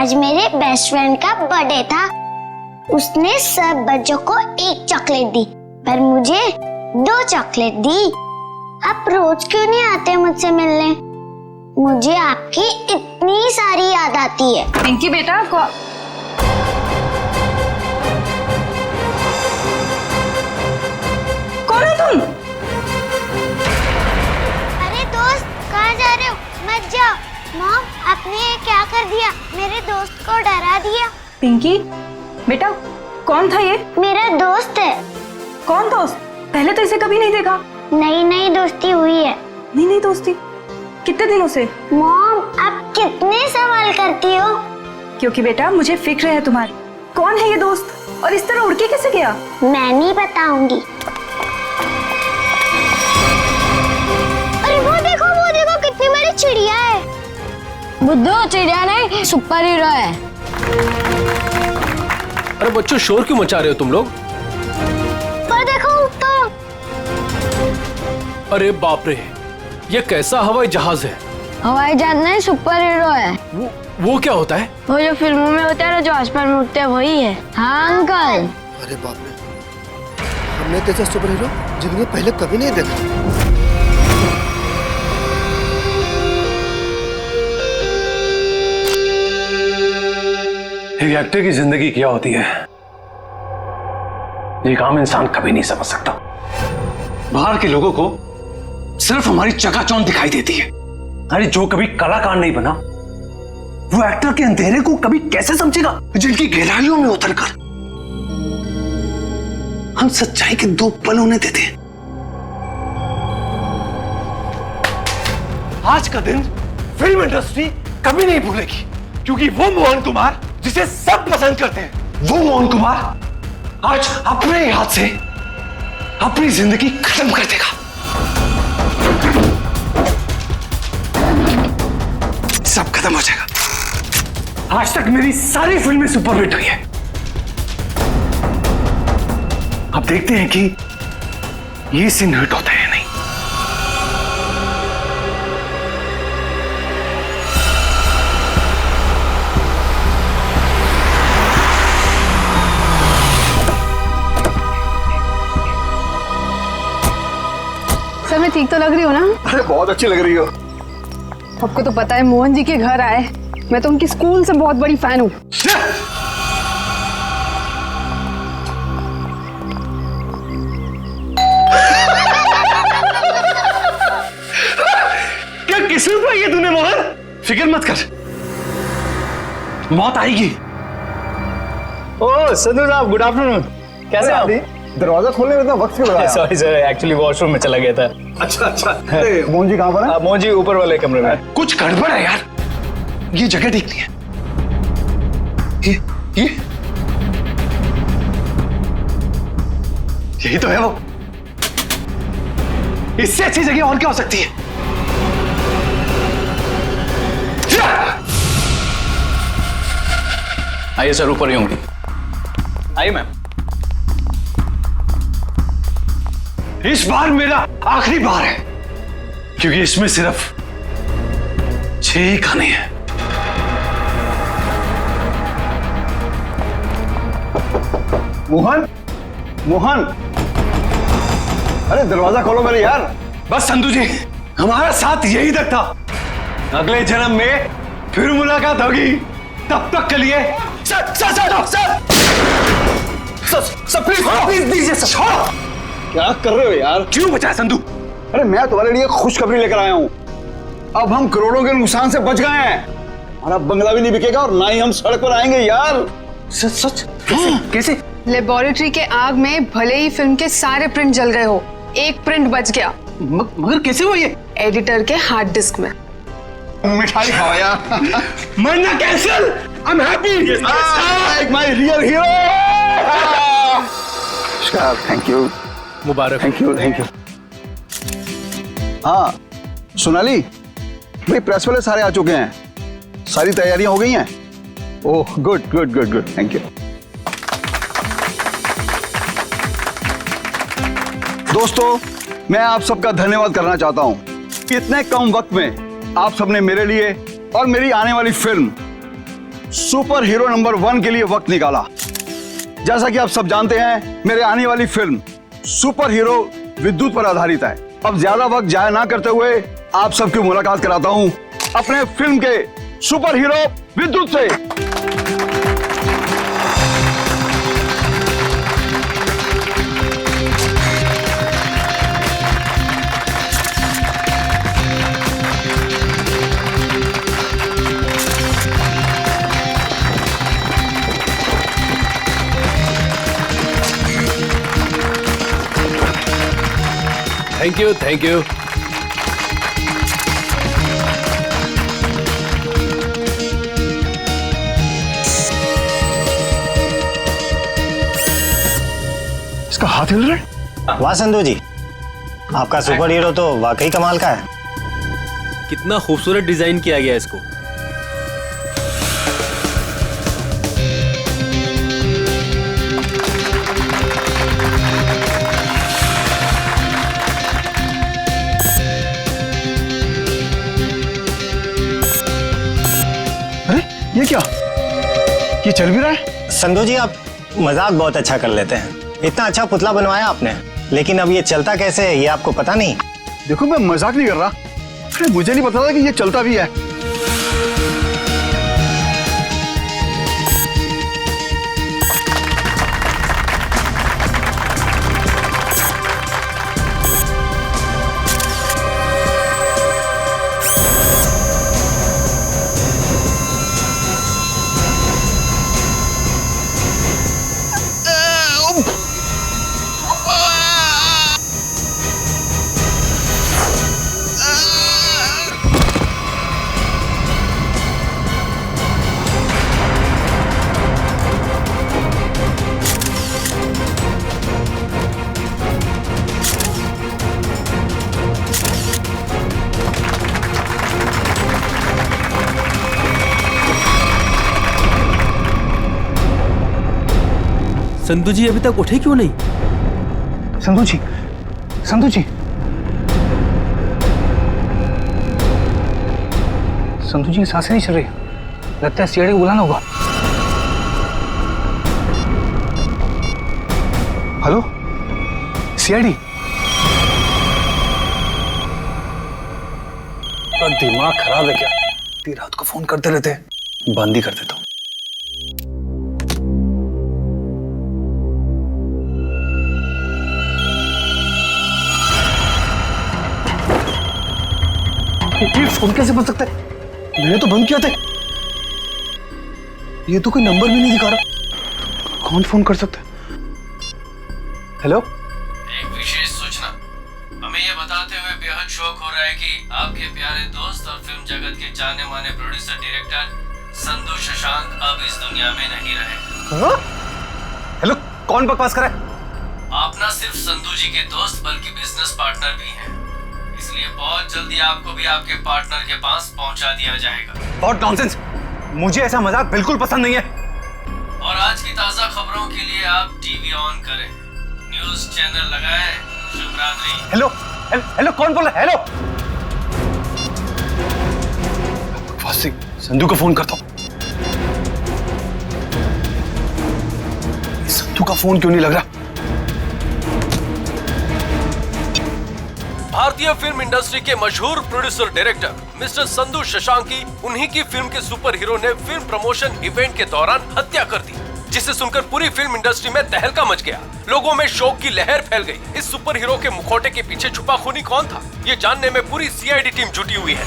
आज मेरे best friend का बर्थडे था। उसने सब बच्चों को एक चॉकलेट दी, पर मुझे 2 चॉकलेट दी। आप रोज क्यों नहीं आते मुझसे मिलने? मुझे आपकी इतनी सारी याद आती है। पिंकी बेटा कौन है तुम? अरे दोस्त, कहाँ जा रहे हो? मत जाओ। मॉम, आपने ये क्या कर दिया? मेरे दोस्त को डरा दिया। पिंकी बेटा, कौन था ये? मेरा दोस्त है। कौन दोस्त? पहले तो इसे कभी नहीं देखा। नई दोस्ती हुई है। नहीं दोस्ती? कितने दिनों से? मॉम, आप कितने सवाल करती हो? क्योंकि बेटा मुझे फिक्र है तुम्हारी। कौन है ये दोस्त और इस तरह उड़ के कैसे गया? मैं नहीं बताऊंगी। अरे वो देखो कितनी बड़ी चिड़िया है। बुद्धू, चिड़िया नहीं, सुपर हीरो है। अरे बच्चों, शोर क्यों मचा रहे हो तुम लोग? पर देखो ऊपर। अरे बाप रे, ये कैसा हवाई जहाज है? हवाई जहाज नहीं, सुपर हीरो है। वो क्या होता है? वो जो फिल्मों में होता है ना, जो आसमान में उड़ते हैं, वही है। हाँ अंकल। अरे बाप रे, हमने जैसा सुपर हीरो जिंदगी में पहले कभी नहीं देखा। एक एक्टर की जिंदगी क्या होती है, एक आम इंसान कभी नहीं समझ सकता। बाहर के लोगों को सिर्फ हमारी चकाचौंध दिखाई देती है। अरे जो कभी कलाकार नहीं बना, वो एक्टर के अंधेरे को कभी कैसे समझेगा? जिनकी गहराइयों में उतरकर हम सच्चाई के 2 पल उन्हें देते हैं। आज का दिन फिल्म इंडस्ट्री कभी नहीं भूलेगी, क्योंकि वो मोहन कुमार जिसे सब पसंद करते हैं, वो मोहन कुमार आज अपने हाथ से अपनी जिंदगी खत्म कर देगा। सब खत्म हो जाएगा। आज तक मेरी सारी फिल्में सुपरहिट हुई है। अब देखते हैं कि ये सीन हिट होता है या नहीं। सर, मैं ठीक तो लग रही हूँ ना? अरे बहुत अच्छी लग रही हो। आपको तो पता है मोहन जी के घर आए, मैं तो उनकी स्कूल से बहुत बड़ी फैन हूँ। क्या किस्मत पाई है तूने मोहन? फिक्र मत कर, मौत आएगी। ओह संधू साहब, गुड आफ्टरनून। कैसे आप? दरवाजा खोलने में इतना वक्त क्यों लगाया? सॉरी सर, एक्चुअली वॉशरूम में चला गया था। अच्छा। मोहन जी कहाँ पर है? मोहन जी ऊपर वाले कमरे में। कुछ गड़बड़ है यार, ये जगह ठीक नहीं है। ये यही तो है वो। इससे अच्छी जगह और क्या हो सकती है? आइए सर, ऊपर ही होंगे। आइए मैम। इस बार मेरा आखिरी बार है, क्योंकि इसमें सिर्फ 6 ही खाने हैं। मोहन, अरे दरवाजा खोलो मेरे यार। बस संधू जी, हमारा साथ यही तक था। अगले जन्म में फिर मुलाकात होगी। तब तक के लिए सर प्लीज दीजिए सर। छोड़ो। क्या कर रहे हो यार? क्यों बचाया संधू? अरे मैं तुम्हारे लिए खुशखबरी लेकर आया हूँ। अब हम करोड़ों के नुकसान से बच गए हैं। हमारा बंगला भी नहीं बिकेगा और ना ही हम सड़क पर आएंगे यार। सच? कैसे? लेबोरेटरी के आग में भले ही फिल्म के सारे प्रिंट जल गए हो, एक प्रिंट बच गया। मगर कैसे हुआ ये? एडिटर के हार्ड डिस्क में। मिठाई खाओ यार। मरना cancel. I am happy. My real hero. Thank you. Mubarak. Thank you. हाँ सोनाली भाई, प्रेस वाले सारे आ चुके हैं, सारी तैयारियां हो गई हैं। Oh good, thank you. दोस्तों, मैं आप सबका धन्यवाद करना चाहता हूं। इतने कम वक्त में आप सबने मेरे लिए और मेरी आने वाली फिल्म सुपर हीरो नंबर 1 के लिए वक्त निकाला। जैसा कि आप सब जानते हैं, मेरे आने वाली फिल्म सुपर हीरो विद्युत पर आधारित है। अब ज्यादा वक्त जाया ना करते हुए आप सबकी मुलाकात कराता हूं अपने फिल्म के सुपर हीरो विद्युत से। Thank you, thank you. इसका हाथ हिल रहा है। वाह संधू जी, आपका सुपर हीरो तो वाकई कमाल का है। कितना खूबसूरत डिजाइन किया गया इसको। अरे ये क्या, ये चल भी रहा है? संधू जी, आप मजाक बहुत अच्छा कर लेते हैं। इतना अच्छा पुतला बनवाया आपने, लेकिन अब ये चलता कैसे है ये आपको पता नहीं? देखो, मैं मजाक नहीं कर रहा। अरे मुझे नहीं पता था कि ये चलता भी है। संधू जी अभी तक उठे क्यों नहीं? संधू जी, संधू जी, संधू जी की सांसें नहीं चल रही। लगता है सीआईडी को बुलाना होगा। Hello CID. दिमाग खराब है क्या? ती रात को फोन करते रहते, बंद ही कर देता हूँ। ये फोन कैसे बन सकता है? मैंने तो बंद किया था। ये तो कोई नंबर भी नहीं दिखा रहा। कौन फोन कर सकता है? हेलो, एक विशेष सूचना। हमें यह बताते हुए बेहद शौक हो रहा है कि आपके प्यारे दोस्त और फिल्म जगत के जाने माने प्रोड्यूसर डायरेक्टर संधू शशांक अब इस दुनिया में नहीं रहे। हेलो, कौन बकवास कर रहा है? आप न सिर्फ संधू जी के दोस्त बल्कि बिजनेस पार्टनर भी हैं। इसलिए बहुत जल्दी आपको भी आपके पार्टनर के पास पहुंचा दिया जाएगा। बहुत नॉनसेंस, मुझे ऐसा मजाक बिल्कुल पसंद नहीं है। और आज की ताजा खबरों के लिए आप टीवी ऑन करें, न्यूज चैनल लगाएं। शुभ रात्रि। हेलो हेलो, कौन बोल रहा है? हेलो, बकवास, संधू को फोन करता हूँ। संधू का फोन क्यों नहीं लग रहा? भारतीय फिल्म इंडस्ट्री के मशहूर प्रोड्यूसर डायरेक्टर मिस्टर संधू शशांकी, उन्हीं की फिल्म के सुपर हीरो ने फिल्म प्रमोशन इवेंट के दौरान हत्या कर दी, जिसे सुनकर पूरी फिल्म इंडस्ट्री में तहलका मच गया। लोगों में शोक की लहर फैल गई। इस सुपर हीरो के मुखौटे के पीछे छुपा खूनी कौन था, ये जानने में पूरी सीआईडी टीम जुटी हुई है।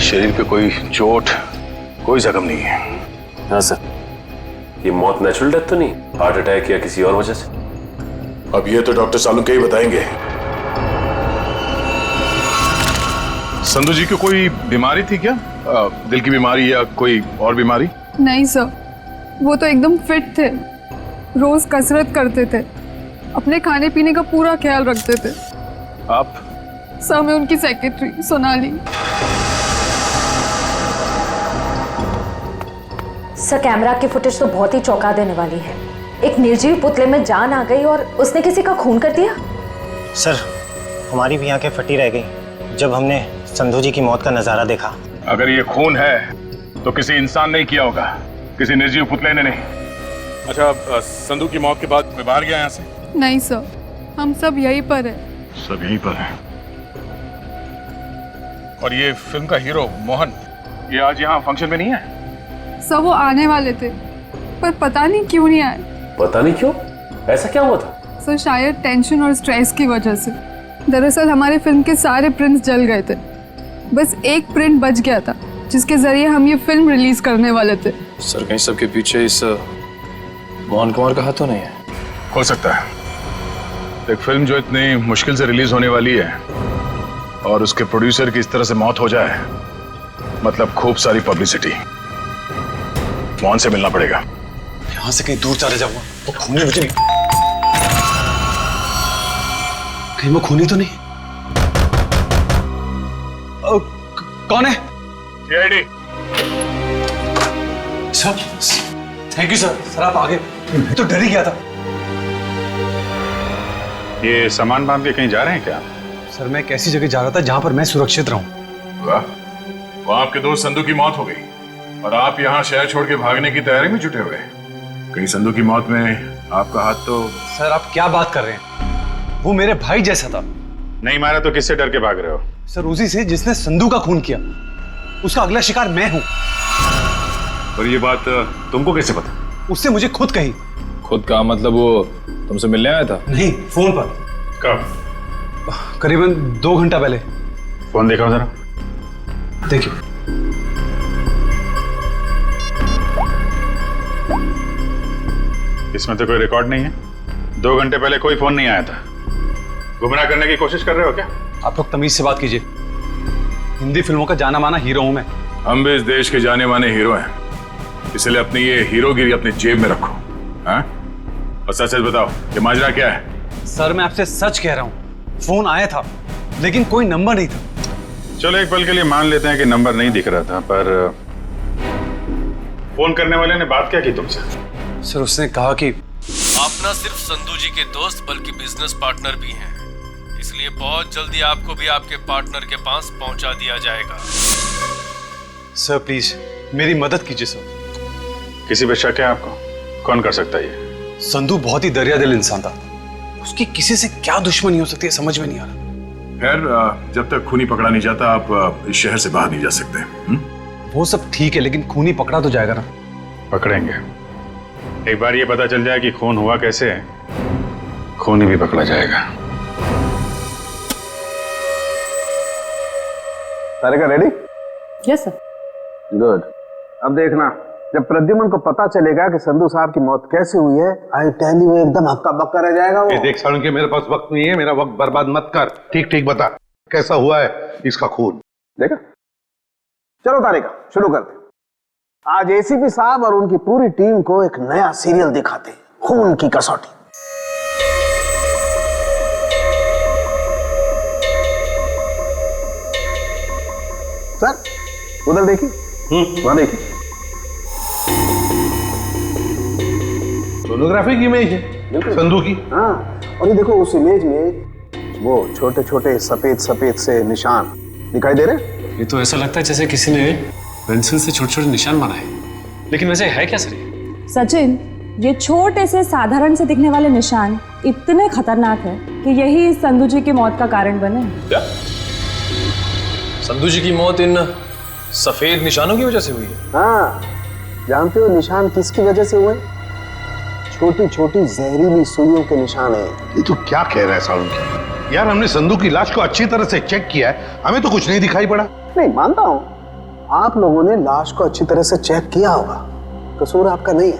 शरीर पे कोई चोट, कोई जख्म नहीं है। हाँ सर, ये मौत नेचुरल डेथ तो नहीं, हार्ट अटैक या किसी और वजह से? अब ये तो डॉक्टर सालुंके ही बताएंगे। संधू जी को कोई बीमारी थी क्या? दिल की बीमारी या कोई और बीमारी? नहीं सर, वो तो एकदम फिट थे, रोज कसरत करते थे, अपने खाने पीने का पूरा ख्याल रखते थे। आप? सर, मैं उनकी सेक्रेटरी सोनाली। सर, कैमरा की फुटेज तो बहुत ही चौंका देने वाली है। एक निर्जीव पुतले में जान आ गई और उसने किसी का खून कर दिया। सर, हमारी भी आंखें फटी रह गई जब हमने संधू जी की मौत का नजारा देखा। अगर ये खून है तो किसी इंसान ने किया होगा, किसी निर्जीव पुतले ने नहीं। अच्छा, संधू की मौत के बाद मैं बाहर गया यहाँ से? नहीं सर, हम सब यहीं पर है। सब यहीं पर है। और ये फिल्म का हीरो मोहन, ये आज यहाँ फंक्शन में नहीं है? सब वो आने वाले थे पर पता नहीं क्यों नहीं आए। पता नहीं क्यों? ऐसा क्या हुआ था? सर शायद टेंशन और स्ट्रेस की वजह से। दरअसल हमारे फिल्म के सारे प्रिंट्स जल गए थे, बस एक प्रिंट बच गया था जिसके जरिए हम ये फिल्म रिलीज करने वाले थे। सर कहीं सबके पीछे इस मोहन कुमार का हाथ तो नहीं है? हो सकता है। एक फिल्म जो इतनी मुश्किल से रिलीज होने वाली है और उसके प्रोड्यूसर की इस तरह से मौत हो जाए, मतलब खूब सारी पब्लिसिटी। मोहन से मिलना पड़ेगा। यहाँ से कहीं दूर चले जाऊंगा वो खूनी मुझे नहीं, कहीं वो खूनी तो नहीं? कौन है? CID. Sir thank you sir. Sir आप आगे, मैं तो डर ही गया था। ये सामान बांध के कहीं जा रहे हैं क्या? सर मैं एक ऐसी जगह जा रहा था जहां पर मैं सुरक्षित रहूं। वाह, वो आपके दोस्त संधू की मौत हो गई और आप यहाँ शहर छोड़ के भागने की तैयारी में जुटे हुए। कहीं संधू की मौत में आपका हाथ तो? सर आप क्या बात कर रहे हैं, वो मेरे भाई जैसा था। नहीं मारा तो किससे डर के भाग रहे हो? सर उसी से जिसने संधू का खून किया, उसका अगला शिकार मैं हूं। और ये बात तुमको कैसे पता? उससे मुझे खुद कही। खुद का मतलब वो तुमसे मिलने आया था? नहीं, फोन पर। कब? करीबन 2 घंटा पहले। फोन देखा जरा। देखिए। इसमें तो कोई रिकॉर्ड नहीं है। 2 घंटे पहले कोई फोन नहीं आया था। गुमराह करने की कोशिश कर रहे हो क्या? आप लोग तमीज से बात कीजिए। हिंदी फिल्मों का जाना माना हीरो हूं मैं। हम भी इस देश के जाने माने हीरो हैं, इसलिए अपनी ये हीरोगिरी अपनी जेब में रखो। हाँ? और सच सच बताओ, ये माजरा क्या है? सर मैं आपसे सच कह रहा हूं, फोन आया था लेकिन कोई नंबर नहीं था। चलो एक पल के लिए मान लेते हैं कि नंबर नहीं दिख रहा था, पर फोन करने वाले ने बात क्या की तुमसे? सर उसने कहा कि आप न सिर्फ संधू जी के दोस्त बल्कि बिजनेस पार्टनर भी हैं, इसलिए बहुत जल्दी आपको भी आपके पार्टनर के पास पहुंचा दिया जाएगा। सर प्लीज मेरी मदद कीजिए सर। किसी पे शक है आपको? कौन कर सकता है ये? संधू बहुत ही दरिया दिल इंसान था, उसकी किसी से क्या दुश्मनी हो सकती है समझ में नहीं आ रहा। खैर, जब तक खूनी पकड़ा नहीं जाता आप इस शहर से बाहर नहीं जा सकते। वो सब ठीक है लेकिन खूनी पकड़ा तो जाएगा ना? पकड़ेंगे। एक बार ये पता चल जाए कि खून हुआ कैसे है, खूनी भी पकड़ा जाएगा। सारे का रेडी? Yes sir. गुड। अब देखना, जब प्रद्युमन को पता चलेगा कि संधू साहब की मौत कैसे हुई है, आई टेल यू एकदम हक्का बक्का रह जाएगा वो। देख सारुण के मेरे पास वक्त नहीं है, मेरा वक्त बर्बाद मत कर। ठीक ठीक बता कैसा हुआ है इसका खून। देखा? चलो तारिका शुरू करते। आज एसीपी साहब और उनकी पूरी टीम को एक नया सीरियल दिखाते, खून की कसौटी। सर उधर देखिए, वहां देखिए, सोनोग्राफी की इमेज है संधू की। हाँ, और ये देखो उस इमेज में वो छोटे छोटे सफेद सफेद से निशान दिखाई दे रहे। ये तो ऐसा लगता है जैसे किसी ने पेंसिल से छोटे छोटे निशान बनाए, लेकिन वैसे है क्या सर? सचिन, ये छोटे से साधारण से दिखने वाले निशान इतने खतरनाक है कि यही संधू जी की मौत का कारण बने। क्या संधू जी की मौत इन सफेद निशानों की वजह से हुई है? हाँ, जानते हो निशान किसकी वजह से हुए? छोटी छोटी जहरीली सुइयों के निशान है। ये तो क्या कह रहा है सारुण की? यार हमने संधू की लाश को अच्छी तरह से चेक किया है, हमें तो कुछ नहीं दिखाई पड़ा। नहीं मानता हूँ, आप लोगों ने लाश को अच्छी तरह से चेक किया होगा, कसूर आपका नहीं है।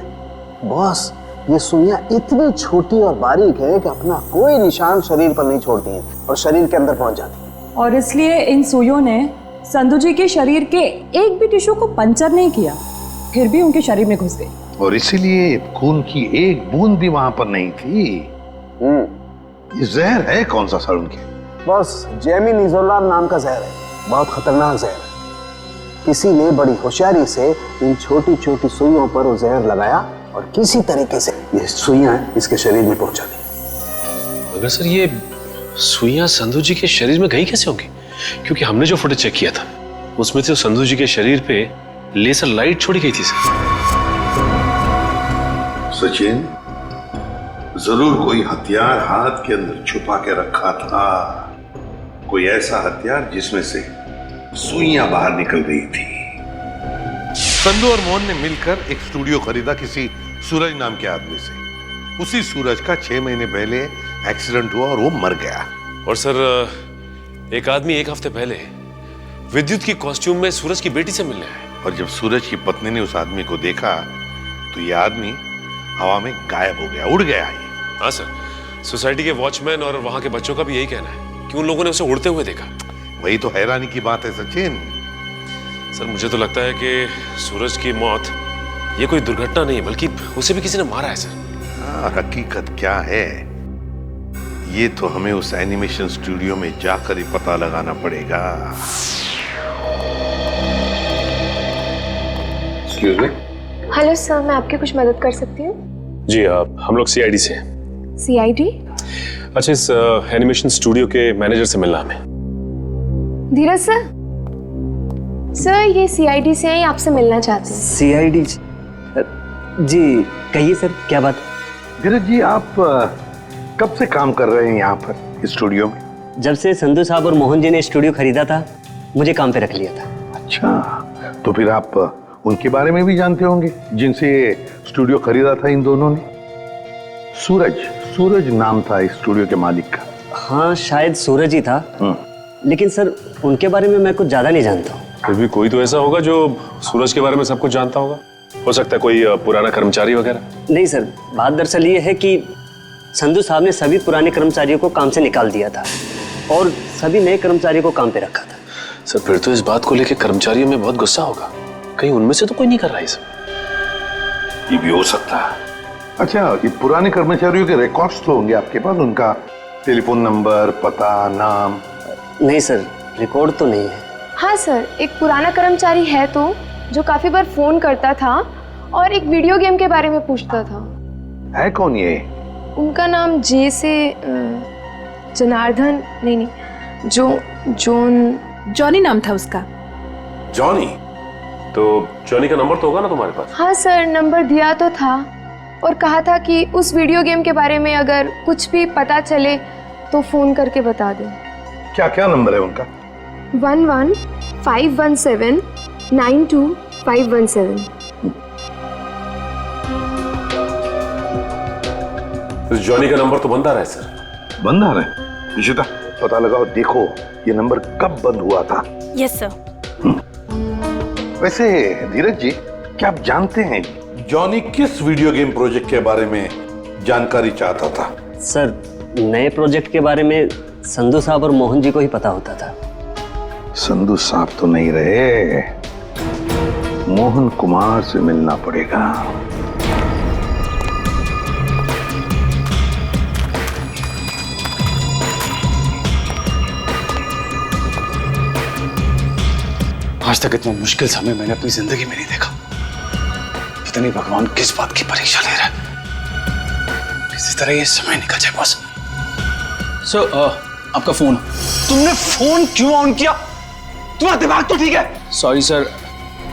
बॉस, ये सुइयां इतनी छोटी और बारीक है कि अपना कोई निशान शरीर पर नहीं छोड़ती हैं और शरीर के अंदर पहुंच जाती है। और इसलिए इन सुइयों ने संधू जी के शरीर के एक भी टिश्यू को पंचर नहीं किया, फिर भी उनके शरीर में घुस गई। और इसीलिए खून की एक बूंद भी वहां पर नहीं थी। ये जहर है कौन सा सारुण की? बस जेमिनिजोलाम नाम का जहर है, बहुत खतरनाक जहर है। किसी ने बड़ी होशियारी से इन छोटी छोटी सुइयों पर वो जहर लगाया और किसी तरीके से ये सुइयां इसके शरीर में पहुंचा दी। अगर सर ये सुइयां संधू जी के शरीर में गई कैसे होंगी? क्योंकि हमने जो फुटेज चेक किया था उसमें तो संधू जी के शरीर पे लेजर लाइट छोड़ी गई थी सर। सचिन, जरूर कोई हथियार हाथ के अंदर छुपा के रखा था, कोई ऐसा हथियार जिसमें से सुइयां बाहर निकल गई थी। संधू और मोहन ने मिलकर एक स्टूडियो खरीदा किसी सूरज नाम के आदमी से। उसी सूरज का 6 महीने पहले एक्सीडेंट हुआ और वो मर गया। और सर एक आदमी 1 हफ्ते पहले विद्युत की कॉस्ट्यूम में सूरज की बेटी से मिलने आया। और जब सूरज की पत्नी ने उस आदमी को देखा तो ये आदमी हवा में गायब हो गया, उड़ गया। हाँ सर, सोसाइटी के वॉचमैन और वहां के बच्चों का भी यही कहना है कि उन लोगों ने उसे उड़ते हुए देखा। वही तो हैरानी की बात है सचिन। सर मुझे तो लगता है कि सूरज की मौत ये कोई दुर्घटना नहीं बल्कि उसे भी किसी ने मारा है सर। हकीकत क्या है ये तो हमें उस एनिमेशन स्टूडियो में जाकर ही पता लगाना पड़ेगा। Excuse me. हेलो सर, मैं आपकी कुछ मदद कर सकती हूँ? जी हम लोग सीआईडी से हैं। सीआईडी? अच्छा, इस एनिमेशन स्टूडियो के मैनेजर से मिलना हमें। धीरज सर, सर ये सीआईडी से हैं, आपसे मिलना चाहते हैं। सीआईडी? जी कहिए सर, क्या बात? धीरज जी, आप कब से काम कर रहे हैं यहाँ पर स्टूडियो में? जब से संधू साहब और मोहन जी ने स्टूडियो खरीदा था मुझे काम पे रख लिया था। अच्छा, तो फिर आप उनके बारे में भी जानते होंगे जिनसे स्टूडियो खरीदा था इन दोनों ने? सूरज नाम था इस स्टूडियो के मालिक का। हाँ शायद सूरज ही था, लेकिन सर उनके बारे में मैं कुछ ज्यादा नहीं जानता हूँ। फिर भी कोई तो ऐसा होगा जो सूरज के बारे में सब कुछ जानता होगा। हो सकता है कोई पुराना कर्मचारी वगैरह। नहीं सर, बात दरअसल ये है कि संधू साहब ने सभी पुराने कर्मचारियों को काम से निकाल दिया था और सभी नए कर्मचारियों को काम पे रखा था। सर फिर तो इस बात को लेकर कर्मचारियों में बहुत गुस्सा होगा, कहीं उनमें से तो कोई नहीं कर रहा है सब। ये भी हो सकता है। अच्छा, ये पुराने कर्मचारियों के रिकॉर्ड्स तो होंगे आपके पास, उनका टेलीफोन नंबर, पता, नाम? नहीं सर, रिकॉर्ड तो नहीं है। हाँ सर, एक पुराना कर्मचारी है तो जो काफी बार फोन करता था और एक वीडियो गेम के बारे में पूछता था। है कौन ये? उनका नाम जे से जनार्दन, नहीं जॉनी नाम था उसका। जॉनी? तो जॉनी का नंबर तो होगा ना तुम्हारे पास? हाँ सर, नंबर दिया तो था और कहा था कि उस वीडियो गेम के बारे में अगर कुछ भी पता चले तो फोन करके बता दें। क्या क्या नंबर है उनका? 11-517-92-517। जॉनी का नंबर तो बंद आ रहा है सर। बंद आ रहा है? निशिता पता लगाओ, देखो ये नंबर कब बंद हुआ था। Yes sir. वैसे धीरज जी, क्या आप जानते हैं जॉनी किस वीडियो गेम प्रोजेक्ट के बारे में जानकारी चाहता था? सर नए प्रोजेक्ट के बारे में संधू साहब और मोहन जी को ही पता होता था। संधू साहब तो नहीं रहे, मोहन कुमार से मिलना पड़ेगा। आज तक इतना मुश्किल समय मैंने अपनी जिंदगी में नहीं देखा। पता नहीं भगवान किस बात की परीक्षा ले रहा है। किसी तरह ये समय निकल जाए बस। सर आपका फोन। तुमने फोन क्यों ऑन किया? तुम्हारा दिमाग तो ठीक है? सॉरी सर,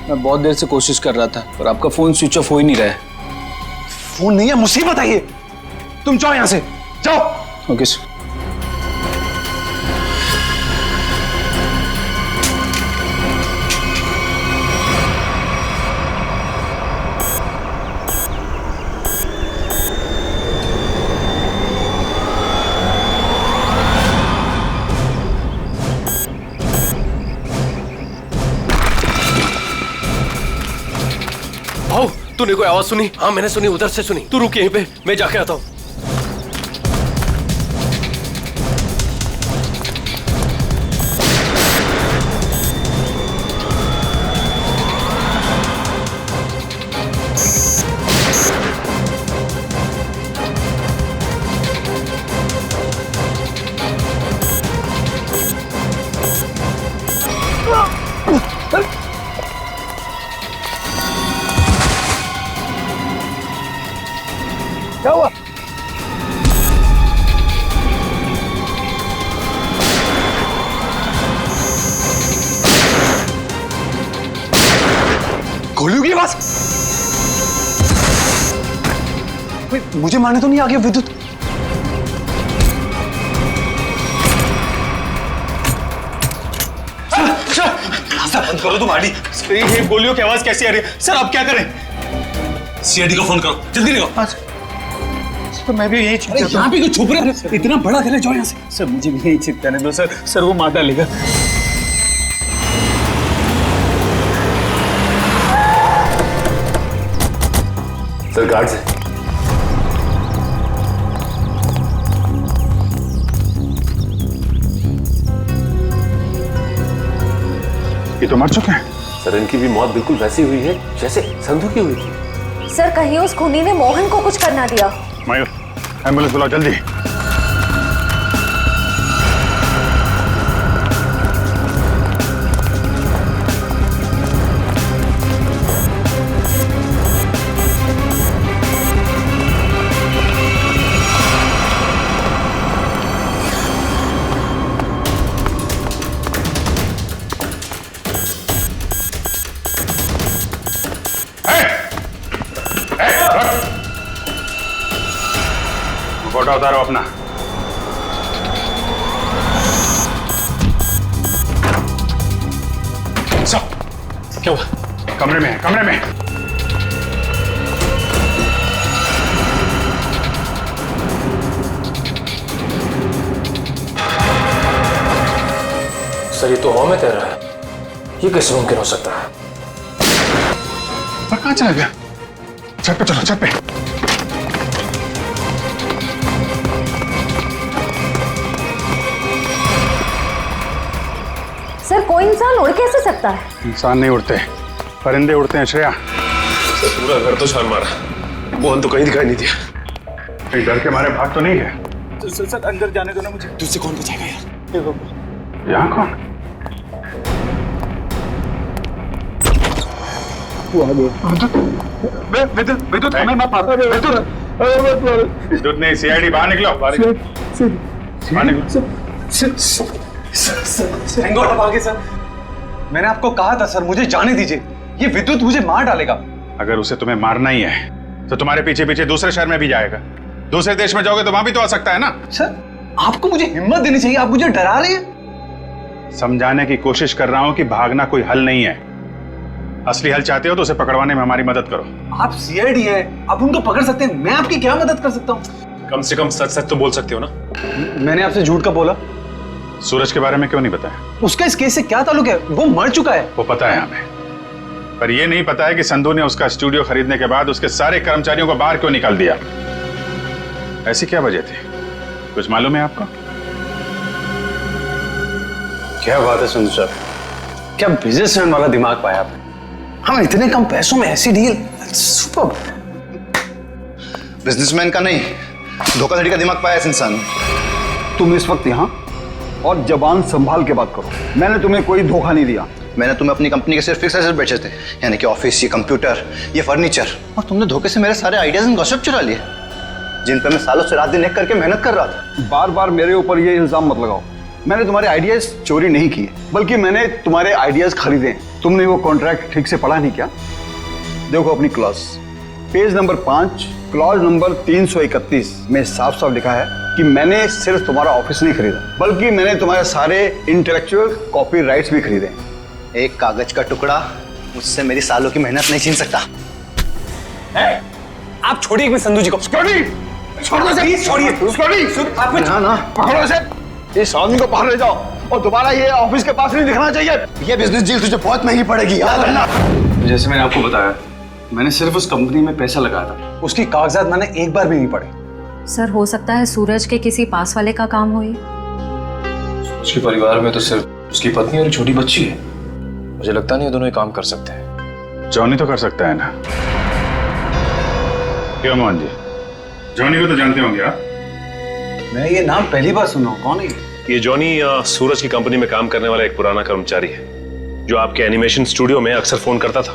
मैं बहुत देर से कोशिश कर रहा था पर आपका फोन स्विच ऑफ हो ही नहीं रहा है। फोन नहीं है, मुसीबत है ये। तुम जाओ यहां से, जाओ। Okay sir. तूने कोई आवाज सुनी? हाँ मैंने सुनी, उधर से सुनी। तू रुक यहीं पे, मैं जाके आता हूँ। क्या हुआ? गोलियों की आवाज। मुझे मारने तो नहीं आ गया विद्युत? सर बंद करो तुम आड़ी। ये गोलियों की आवाज कैसी आ रही है? सर आप क्या करें? सीआईडी को फोन करो, जल्दी करो। तो मैं भी यही छिप यहाँ पे क्यों छुप रहे हैं? इतना बड़ा घर है, जाओ यहाँ से। सर मुझे भी यही छिप जाने दो सर। सर वो मार डालेगा। सर गार्ड से ये तो मर चुके हैं। सर इनकी भी मौत बिल्कुल वैसी हुई है जैसे संधू की हुई थी। सर कहीं उस खूनी ने मोहन को कुछ करना दिया। मयूर एम्बुलेंस बुलाओ जल्दी। फोटो उतारो अपना। क्या हुआ? कमरे में है, कमरे में। सर ये तो हवा में तैर रहा है, ये कैसे मुमकिन हो सकता है? पर कहाँ चला गया? छत पे चलो, छत पे। सर कोई इंसान उड़ कैसे सकता है? इंसान नहीं उड़ते, परिंदे उड़ते हैं श्रेया। सर पूरा घर तो छान मारा, मोहन तो कहीं दिखाई नहीं दिया। कहीं डर के मारे भाग तो नहीं है? सर अंदर जाने दो ना मुझे। तुझसे कौन बचाएगा यार? यहाँ कौन? विद्युत हमें मत मारो। विद्युत नहीं, सीआईडी बाहर निकलो, बाहर निकलो। सर मैंने आपको कहा था सर, मुझे जाने दीजिए, ये विद्युत मुझे मार डालेगा। अगर उसे तुम्हें मारना ही है तो तुम्हारे पीछे पीछे दूसरे शहर में भी जाएगा। दूसरे देश में जाओगे तो वहां भी तो आ सकता है ना। सर आपको मुझे हिम्मत देनी चाहिए, आप मुझे डरा रहे हैं। समझाने की कोशिश कर रहा हूं कि भागना कोई हल नहीं है। असली हल चाहते हो तो उसे पकड़वाने में हमारी मदद करो। आप सीआईडी हैं, आप उनको पकड़ सकते हैं, मैं आपकी क्या मदद कर सकता हूँ? कम से कम सच सच तो बोल सकते हो ना। मैंने आपसे झूठ का बोला? सूरज के बारे में क्यों नहीं बताया? उसका इस केस से क्या ताल्लुक है? वो मर चुका है। वो पता है हमें, पर यह नहीं पता है कि संधू ने उसका स्टूडियो खरीदने के बाद उसके सारे कर्मचारियों को बाहर क्यों निकाल दिया। ऐसी क्या वजह थी, कुछ मालूम है आपको? क्या बात है संधू साहब, क्या बिजनेसमैन वाला दिमाग पाया आपने। हम इतने कम पैसों में ऐसी डील, सुपर। बिजनेसमैन का नहीं, धोखाधड़ी का दिमाग पाया इस इंसान ने। तुम इस वक्त यहाँ और जबान संभाल के बात करो। मैंने तुम्हें कोई धोखा नहीं दिया। मैंने तुम्हें अपनी कंपनी के सिर्फ फिक्स एसेट बेचे थे, यानी कि ऑफिस, ये कंप्यूटर, ये फर्नीचर, और तुमने धोखे से मेरे सारे आइडियाज एंड गॉसिप चुरा लिए, जिन पर मैं सालों से रात दिन एक करके मेहनत कर रहा था। बार बार मेरे ऊपर ये इल्जाम मत लगाओ। मैंने तुम्हारे आइडियाज चोरी नहीं किए, बल्कि मैंने तुम्हारे आइडियाज खरीदे। तुमने वो कॉन्ट्रैक्ट ठीक से पढ़ा नहीं क्या? देखो अपनी clause, page number 5, clause number 331 में साफ साफ लिखा है कि मैंने सिर्फ तुम्हारा ऑफिस नहीं खरीदा, बल्कि मैंने तुम्हारे सारे इंटेलेक्चुअल कॉपीराइट्स भी खरीदे। एक कागज का टुकड़ा मुझसे मेरी सालों की मेहनत नहीं छीन सकता। आप छोड़िए मैं संधू जी को। छोड़िए ना पकड़ो इसे, इस आदमी को बाहर ले जाओ और दोबारा ये ऑफिस के पास नहीं दिखना चाहिए। ये बिजनेस डील तुझे बहुत महंगी पड़ेगी, याद रखना। जैसे मैंने आपको बताया, मैंने सिर्फ उस कंपनी में पैसा लगाया था, उसकी कागजात मैंने एक बार भी नहीं पढ़े। सर हो सकता है सूरज के किसी पास वाले का काम हो ये। उसके परिवार में तो सिर्फ उसकी पत्नी और छोटी बच्ची है। मुझे लगता नहीं ये दोनों ये काम कर सकते हैं। जॉनी तो कर सकता है ना? क्यों मोहन जी, जॉनी को तो जानते होंगे आप? मैं ये नाम पहली बार सुना हूं, कौन है ये जॉनी सूरज की कंपनी में काम करने वाला एक पुराना कर्मचारी है, जो आपके एनिमेशन स्टूडियो में अक्सर फोन करता था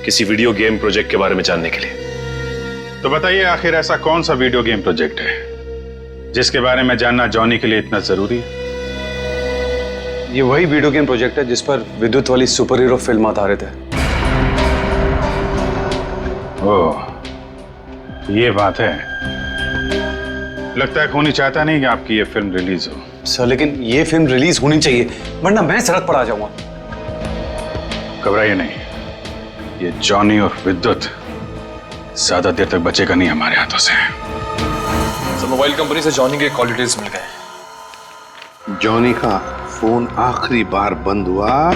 किसी वीडियो गेम प्रोजेक्ट के बारे में जानने के लिए। तो बताइए आखिर ऐसा कौन सा वीडियो गेम प्रोजेक्ट है जिसके बारे में जानना जॉनी के लिए इतना जरूरी है? ये वही वीडियो गेम प्रोजेक्ट है जिस पर विद्युत वाली सुपर हीरो फिल्म आधारित है। ओह, ये बात है। लगता है खूनी चाहता नहीं कि आपकी ये फिल्म रिलीज हो। सर लेकिन ये फिल्म रिलीज होनी चाहिए, वरना मैं सड़क पर आ जाऊंगा। घबराइए नहीं, ये जॉनी और विद्युत ज्यादा देर तक बचेगा नहीं हमारे हाथों से। सर मोबाइल कंपनी से जॉनी के कॉल डिटेल्स मिल गए। जॉनी का फोन आखिरी बार बंद हुआ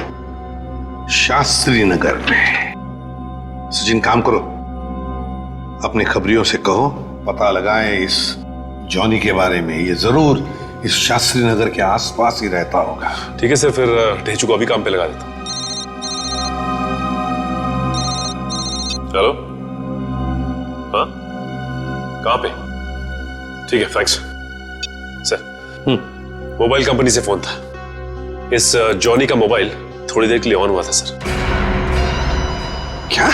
शास्त्री नगर में। सचिन काम करो, अपने खबरियों से कहो पता लगाएं इस जॉनी के बारे में। ये जरूर इस शास्त्री नगर के आसपास ही रहता होगा। ठीक है सर, फिर ढेचू को अभी काम पे लगा देता हूं। हेलो, हाँ कहाँ पे? ठीक है, थैंक्स सर। मोबाइल कंपनी से फोन था। इस जॉनी का मोबाइल थोड़ी देर के लिए ऑन हुआ था सर। क्या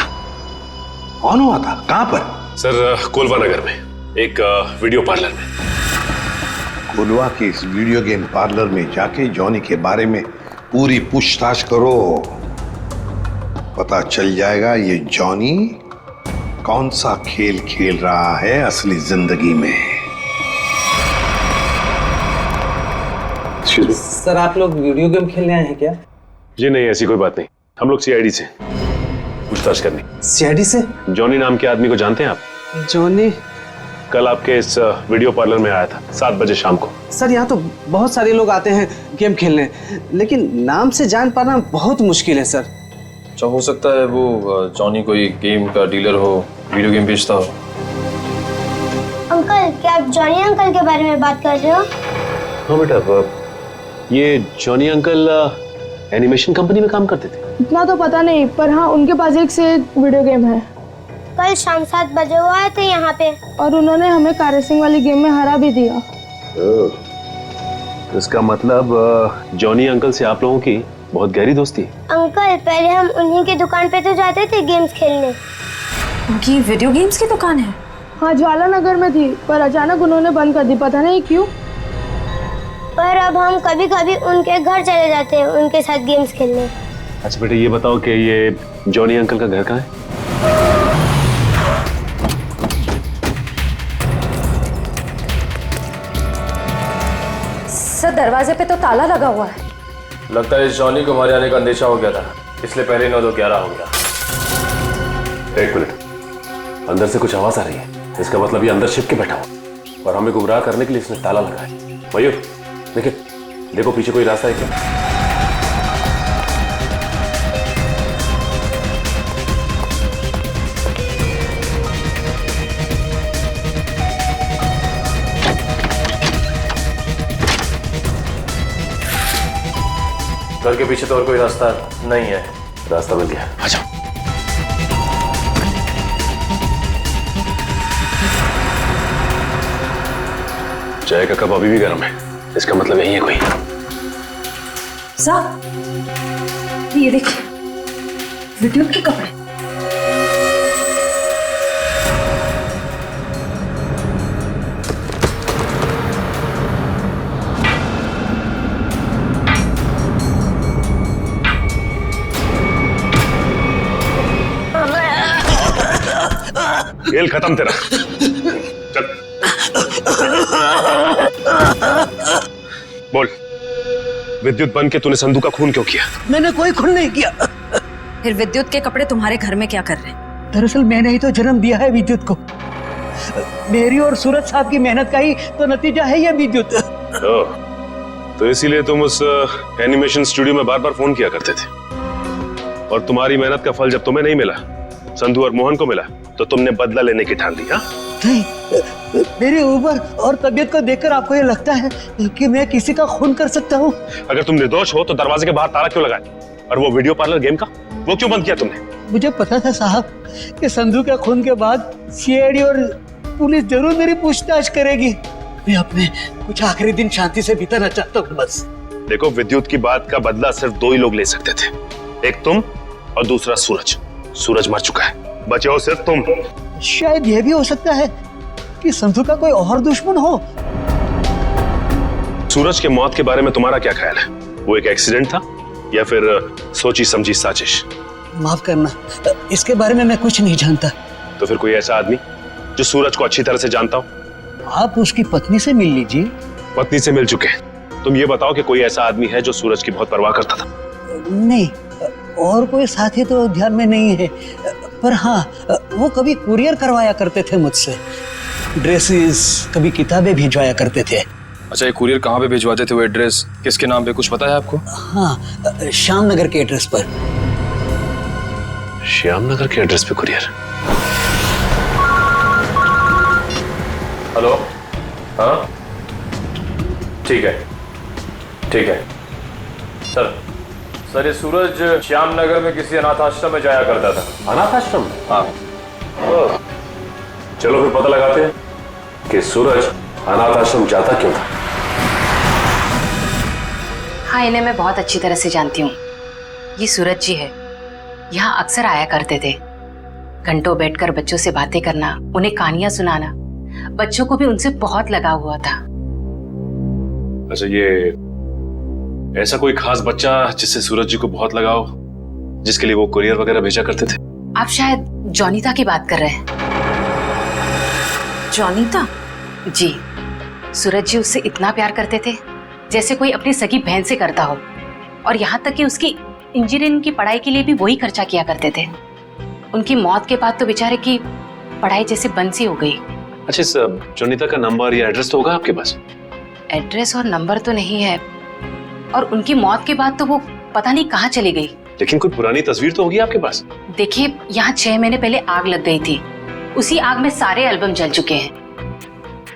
ऑन हुआ था? कहां पर? सर कोलवा नगर में एक वीडियो पार्लर में। कोलवा के इस वीडियो गेम पार्लर में जाके जॉनी के बारे में पूरी पूछताछ करो। पता चल जाएगा ये जॉनी कौन सा खेल खेल रहा है असली जिंदगी में। सर आप लोग वीडियो गेम खेलने आए हैं क्या? जी नहीं, ऐसी कोई बात नहीं। हम लोग सीआईडी से पूछताछ करनी। सीआईडी से? जॉनी नाम के आदमी को जानते हैं आप? जॉनी कल आपके इस वीडियो पार्लर में आया था 7 बजे शाम को। सर यहाँ तो बहुत सारे लोग आते हैं गेम खेलने, लेकिन नाम से जान पाना बहुत मुश्किल है सर। अच्छा, हो सकता है वो जॉनी कोई गेम का डीलर हो, वीडियो गेम बेचता हो। अंकल, क्या आप जॉनी अंकल के बारे में बात कर रहे हो? हाँ बेटा, ये जॉनी अंकल एनिमेशन कंपनी में काम करते थे। इतना तो पता नहीं, पर हाँ उनके पास एक से एक वीडियो गेम है। कल शाम 7 बजे वो आए थे यहाँ पे और उन्होंने हमें कार रेसिंग वाली गेम में हरा भी दिया। इसका मतलब जॉनी अंकल से आप लोगों की बहुत गहरी दोस्ती है। अंकल, पहले हम उन्हीं की दुकान पे तो जाते थे गेम्स खेलने। उनकी वीडियो गेम्स की दुकान है? हाँ, ज्वाला नगर में थी, पर अचानक उन्होंने बंद कर दी, पता नहीं क्यों। पर अब हम कभी कभी उनके घर चले जाते हैं उनके साथ गेम्स खेलने। अच्छा बेटा, ये बताओ कि ये जॉनी अंकल का घर कहाँ है? सर दरवाजे पे तो ताला लगा हुआ है। लगता है इस जॉनी को हमारे आने का अंदेशा हो गया था, इसलिए पहले 9-2-11 हो गया। एक मिनट, अंदर से कुछ आवाज आ रही है। इसका मतलब ये अंदर छिप के बैठा हुआ और हमें गुमराह करने के लिए इसने ताला लगाया। मयूर देखिए, देखो पीछे कोई रास्ता है क्या? घर के पीछे तो और कोई रास्ता नहीं है। रास्ता मिल गया, आ जाओ। चाय का कप अभी भी गर्म है, इसका मतलब यही है कोई। साहब, ये देखिए विद्युत के कपड़े। खेल खत्म तेरा। चल बोल, विद्युत बन के तूने संधू का खून क्यों किया? मैंने कोई खून नहीं किया। फिर विद्युत के कपड़े तुम्हारे घर में क्या कर रहे हैं? दरअसल मैंने ही तो जन्म दिया है विद्युत को। मेरी और सूरज साहब की मेहनत का ही तो नतीजा है ये विद्युत। तो इसीलिए तुम उस एनिमेशन स्टूडियो में बार बार फोन किया करते थे, और तुम्हारी मेहनत का फल जब तुम्हें नहीं मिला, संधू और मोहन को मिला, तो तुमने बदला लेने की ठान ली। हाँ, नहीं, मेरी उम्र और तबीयत को देखकर आपको ये लगता है कि मैं किसी का खून कर सकता हूँ? अगर तुम निर्दोष हो तो दरवाजे के बाहर ताला क्यों लगाया? और वो वीडियो पार्लर गेम का वो क्यों बंद किया तुमने? मुझे पता था साहब कि संधू के खून के बाद सीआईडी और पुलिस जरूर मेरी पूछताछ करेगी। मैं अपने कुछ आखिरी दिन शांति से बिताना चाहता हूँ बस। देखो, विद्युत की बात का बदला सिर्फ 2 ही लोग ले सकते थे, एक तुम और दूसरा सूरज। सूरज मर चुका है, बचे हो सिर्फ तुम। शायद यह भी हो सकता है कि संधू का कोई और दुश्मन हो। सूरज के मौत के बारे में तुम्हारा क्या ख्याल है? वो एक एक्सीडेंट था या फिर सोची समझी साजिश? माफ करना, इसके बारे में मैं कुछ नहीं जानता। तो फिर कोई ऐसा आदमी जो सूरज को अच्छी तरह से जानता हो। आप उसकी पत्नी से मिल लीजिए। पत्नी से मिल चुके हैं, तुम ये बताओ कि कोई ऐसा आदमी है जो सूरज की बहुत परवाह करता था? नहीं, और कोई साथी तो ध्यान में नहीं है, पर हाँ वो कभी कुरियर करवाया करते थे मुझसे, ड्रेसेस, कभी किताबें भिजवाया करते थे। अच्छा, ये कुरियर कहाँ पे भिजवाते थे? वो एड्रेस किसके नाम पे, कुछ पता है आपको? हाँ, श्याम नगर के एड्रेस पर। श्याम नगर के एड्रेस पे कुरियर? हेलो, हाँ ठीक है, ठीक है सर ये सूरज श्याम नगर में किसी अनाथ आश्रम में जाया करता था। अनाथ आश्रम? हाँ। चलो फिर पता लगाते हैं कि सूरज अनाथ आश्रम जाता क्यों था। हाँ, इन्हें मैं बहुत अच्छी तरह से जानती हूँ। ये सूरज जी है, यहाँ अक्सर आया करते थे। घंटों बैठकर बच्चों से बातें करना, उन्हें कहानियां सुनाना, बच्चों को भी उनसे बहुत लगाव हुआ था। अच्छा, ये ऐसा कोई खास बच्चा जिससे सूरज जी को बहुत लगाव, जिसके लिए वो कुरियर वगैरह भेजा करते थे? आप शायद जॉनिता की बात कर रहे हैं। जॉनिता? जी, सूरज जी उससे इतना प्यार करते थे जैसे कोई अपनी सगी बहन से करता हो, और यहाँ तक कि उसकी इंजीनियरिंग की पढ़ाई के लिए भी वही खर्चा किया करते थे। उनकी मौत के बाद तो बेचारे की पढ़ाई जैसे बंद सी हो गई। अच्छा, इस जॉनिता का नंबर या एड्रेस तो होगा आपके पास? एड्रेस और नंबर तो नहीं है, और उनकी मौत के बाद तो वो पता नहीं कहाँ चली गई। लेकिन कोई पुरानी तस्वीर तो होगी आपके पास? देखिए, यहाँ 6 महीने पहले आग लग गई थी, उसी आग में सारे एल्बम जल चुके हैं।